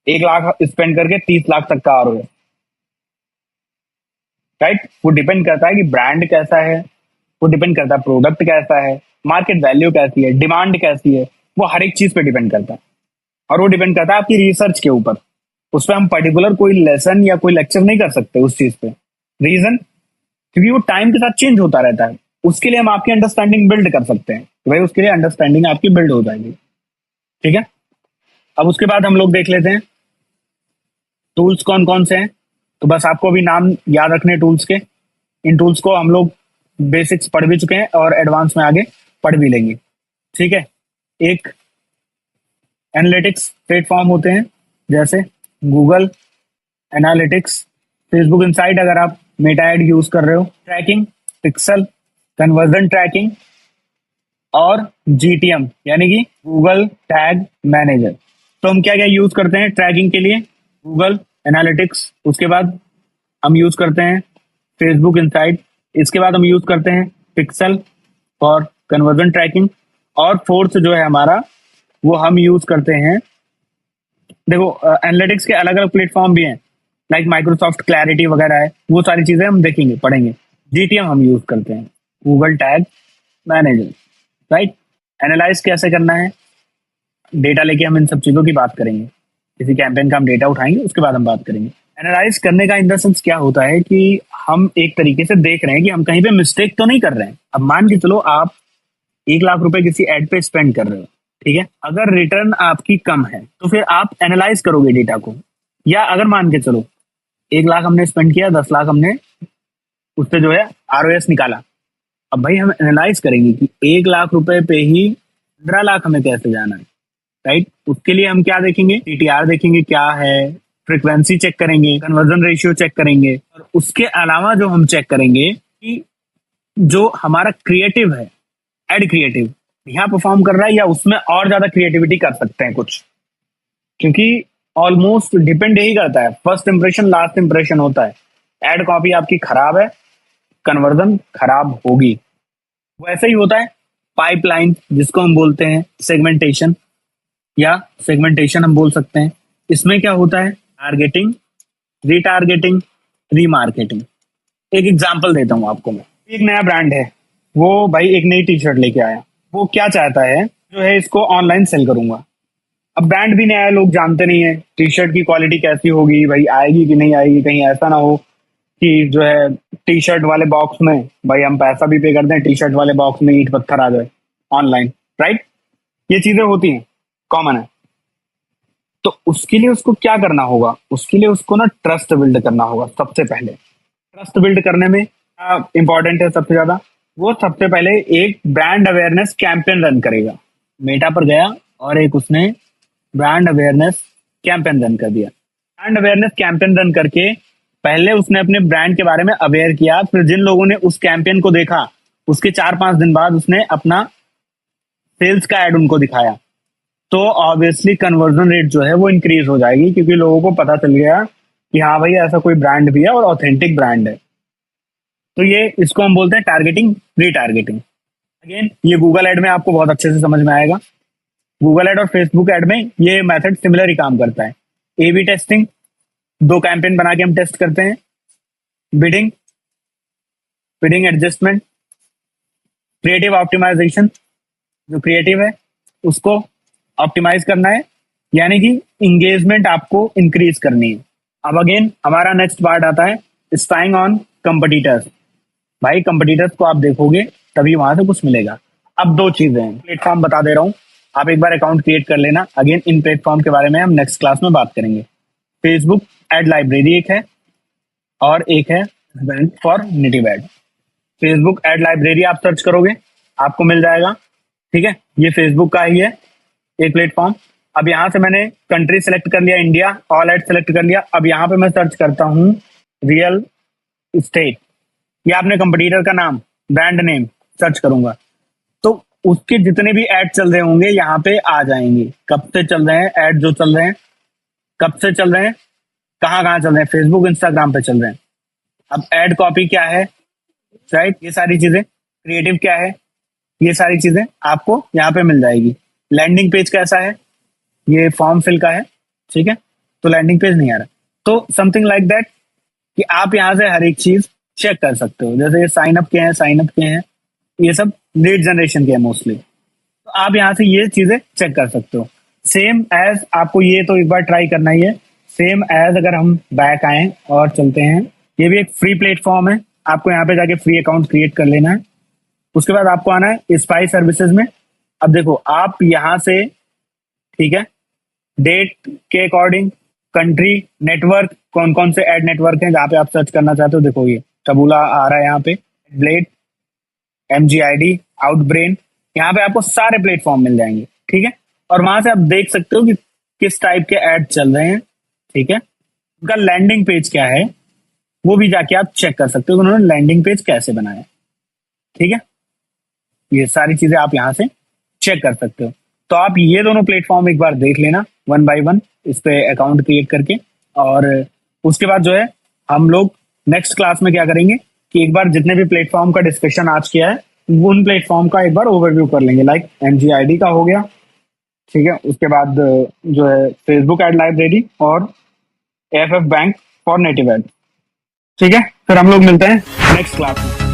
1 लाख स्पेंड करके 30 लाख तक का आरओएस, राइट। वो डिपेंड करता है कि ब्रांड कैसा है, वो डिपेंड करता है प्रोडक्ट कैसा है, मार्केट वैल्यू कैसी है, डिमांड कैसी है, वो हर एक चीज पे डिपेंड करता है, और वो डिपेंड करता है आपकी रिसर्च के ऊपर। उस पर हम पर्टिकुलर कोई लेसन या कोई लेक्चर नहीं कर सकते उस चीज पे, रीजन क्योंकि वो टाइम के साथ चेंज होता रहता है। उसके लिए हम आपकी अंडरस्टैंडिंग बिल्ड कर सकते हैं, तो भाई उसके लिए अंडरस्टैंडिंग आपकी बिल्ड हो जाएगी, ठीक है। अब उसके बाद हम लोग देख लेते हैं टूल्स कौन कौन से हैं। तो बस आपको अभी नाम याद रखने टूल्स के, इन टूल्स को हम लोग बेसिक्स पढ़ भी चुके हैं और एडवांस में आगे पढ़ भी लेंगे, ठीक है। एक एनालिटिक्स प्लेटफॉर्म होते हैं जैसे गूगल एनालिटिक्स, फेसबुक इनसाइट अगर आप मेटा एड यूज कर रहे हो, ट्रैकिंग, पिक्सल, कन्वर्जन ट्रैकिंग और जीटीएम यानी कि गूगल टैग मैनेजर। तो हम क्या क्या यूज करते हैं ट्रैकिंग के लिए, गूगल एनालिटिक्स, उसके बाद हम यूज करते हैं फेसबुक इनसाइट, इसके बाद हम यूज करते हैं पिक्सल फॉर कन्वर्जन ट्रैकिंग, और फोर्थ जो है हमारा वो हम यूज करते हैं, देखो एनालिटिक्स के अलग अलग प्लेटफॉर्म भी हैं लाइक माइक्रोसॉफ्ट क्लैरिटी वगैरह है, वो सारी चीजें हम देखेंगे पढ़ेंगे। जीटीएम हम यूज करते हैं Google tag manager, right. Analyse कैसे करना है, डेटा लेके हम इन सब चीजों की बात करेंगे, किसी कैंपेन का हम डेटा उठाएंगे उसके बाद हम बात करेंगे। एनालाइज करने का इन द सेंस क्या होता है कि हम एक तरीके से देख रहे हैं कि हम कहीं पे मिस्टेक तो नहीं कर रहे हैं। अब मान के चलो आप 1 लाख रुपए किसी एड पे स्पेंड कर रहे हो, ठीक है, अगर रिटर्न आपकी कम है तो फिर आप एनालाइज करोगे डेटा को, या अगर मान के चलो 1 लाख हमने स्पेंड किया, 10 लाख हमने उससे जो है आरओएस निकाला, अब भाई हम एनालाइज करेंगे कि 1 लाख रुपए पे ही 15 लाख हमें कैसे जाना है, राइट। उसके लिए हम क्या देखेंगे, टीटीआर देखेंगे क्या है, फ्रीक्वेंसी चेक करेंगे, कन्वर्जन रेशियो चेक करेंगे, और उसके अलावा जो हम चेक करेंगे कि जो हमारा क्रिएटिव है, एड क्रिएटिव यहाँ परफॉर्म कर रहा है या उसमें और ज्यादा क्रिएटिविटी कर सकते हैं कुछ, क्योंकि ऑलमोस्ट डिपेंड यही करता है, फर्स्ट इंप्रेशन लास्ट इंप्रेशन होता है। एड कॉपी आपकी खराब है, कन्वर्जन खराब होगी। वैसे ही होता है पाइपलाइन जिसको हम बोलते हैं सेगमेंटेशन, या सेगमेंटेशन हम बोल सकते हैं। इसमें क्या होता है, टारगेटिंग, रीटारगेटिंग, रीमार्केटिंग। एक एग्जांपल देता हूं आपको मैं, एक नया ब्रांड है, वो भाई एक नई टी शर्ट लेके आया, वो क्या चाहता है जो है इसको ऑनलाइन सेल करूंगा। अब ब्रांड भी नया है, लोग जानते नहीं है टी शर्ट की क्वालिटी कैसी होगी, भाई आएगी कि नहीं आएगी, कहीं ऐसा ना हो कि जो है टी शर्ट वाले बॉक्स में भाई हम पैसा भी पे करते हैं, टी शर्ट वाले बॉक्स में ईंट पत्थर आ जाए ऑनलाइन, राइट। ये चीजें होती हैं, कॉमन है। तो उसके लिए उसको क्या करना होगा, उसके लिए उसको ना ट्रस्ट बिल्ड करना होगा। सबसे पहले ट्रस्ट बिल्ड करने में क्या इंपॉर्टेंट है सबसे ज्यादा, वो सबसे पहले एक ब्रांड अवेयरनेस कैंपेन रन करेगा। मेटा पर गया और एक उसने ब्रांड अवेयरनेस कैंपेन रन कर दिया। ब्रांड अवेयरनेस कैंपेन रन करके पहले उसने अपने ब्रांड के बारे में अवेयर किया, फिर जिन लोगों ने उस कैंपेन को देखा उसके 4-5 दिन बाद उसने अपना सेल्स का एड उनको दिखाया, तो ऑब्वियसली कन्वर्जन रेट जो है वो इंक्रीज हो जाएगी, क्योंकि लोगों को पता चल गया कि हाँ भाई ऐसा कोई ब्रांड भी है और ऑथेंटिक ब्रांड है। तो ये इसको हम बोलते हैं टारगेटिंग, रीटारगेटिंग। अगेन ये गूगल एड में आपको बहुत अच्छे से समझ में आएगा। गूगल एड और फेसबुक एड में ये मेथड सिमिलर ही काम करता है। ए बी टेस्टिंग, 2 कैंपेन बना के हम टेस्ट करते हैं। Bidding, bidding adjustment, creative optimization, जो क्रिएटिव है उसको ऑप्टिमाइज करना है, यानी कि इंगेजमेंट आपको इंक्रीज करनी है। अब अगेन हमारा नेक्स्ट पार्ट आता है स्पाइंग ऑन कंपटीटर्स। भाई कंपटीटर्स को आप देखोगे तभी वहां से कुछ मिलेगा। अब 2 चीजें हैं, प्लेटफॉर्म बता दे रहा हूँ, आप एक बार अकाउंट क्रिएट कर लेना। अगेन इन प्लेटफॉर्म के बारे में हम नेक्स्ट क्लास में बात करेंगे। फेसबुक एड लाइब्रेरी एक है और एक है for native add. Facebook ad library आप सर्च करोगे आपको मिल जाएगा, ठीक है। ये फेसबुक का ही है एक प्लेटफॉर्म। अब यहाँ से मैंने कंट्री सेलेक्ट कर लिया, इंडिया, ऑल एड सेलेक्ट कर लिया। अब यहाँ पे मैं सर्च करता हूँ रियल स्टेट, या अपने कंपटीटर का नाम, ब्रांड नेम सर्च करूंगा, तो उसके जितने भी ऐड चल रहे होंगे यहाँ पे आ जाएंगे। कब से चल रहे हैं ऐड, जो चल रहे हैं कब से चल रहे हैं, कहाँ कहाँ चल रहे हैं, फेसबुक इंस्टाग्राम पे चल रहे हैं। अब एड कॉपी क्या है, राइट, ये सारी चीजें, क्रिएटिव क्या है, ये सारी चीजें आपको यहाँ पे मिल जाएगी। लैंडिंग पेज कैसा है, ये फॉर्म फिल का है, ठीक है, तो लैंडिंग पेज नहीं आ रहा। तो समथिंग लाइक दैट कि आप यहाँ से हर एक चीज चेक कर सकते हो। जैसे ये साइन अप के हैं, साइन अप के हैं, ये सब लीड जनरेशन के हैं मोस्टली, तो आप यहाँ से ये चीजें चेक कर सकते हो। सेम एज आपको ये तो एक बार ट्राई करना ही है। सेम एज अगर हम बैक आए और चलते हैं, ये भी एक फ्री प्लेटफॉर्म है, आपको यहाँ पे जाके फ्री अकाउंट क्रिएट कर लेना है। उसके बाद आपको आना है स्पाई सर्विसेज में। अब देखो आप यहाँ से, ठीक है, डेट के अकॉर्डिंग, कंट्री, नेटवर्क, कौन कौन से एड नेटवर्क हैं जहाँ पे आप सर्च करना चाहते हो। देखो ये टबूला आ रहा है यहाँ पे, ब्लेड, MGID, आउटब्रेन, यहाँ पे आपको सारे प्लेटफॉर्म मिल जाएंगे, ठीक है। और वहां से आप देख सकते हो कि किस टाइप के एड चल रहे हैं, ठीक है। उनका लैंडिंग पेज क्या है वो भी जाके आप चेक कर सकते हो, उन्होंने लैंडिंग पेज कैसे बनाया, ठीक है। ये सारी चीजें आप यहाँ से चेक कर सकते हो। तो आप ये दोनों प्लेटफॉर्म एक बार देख लेना 1 बाय 1 इस पे अकाउंट क्रिएट करके। और उसके बाद जो है हम लोग नेक्स्ट क्लास में क्या करेंगे कि एक बार जितने भी प्लेटफॉर्म का डिस्कशन आज किया है उन प्लेटफॉर्म का एक बार ओवरव्यू कर लेंगे। लाइक MGID का हो गया, ठीक है, उसके बाद जो है फेसबुक एड लाइब्रेरी और AFF bank for native add, ठीक है। फिर हम लोग मिलते हैं नेक्स्ट क्लास में।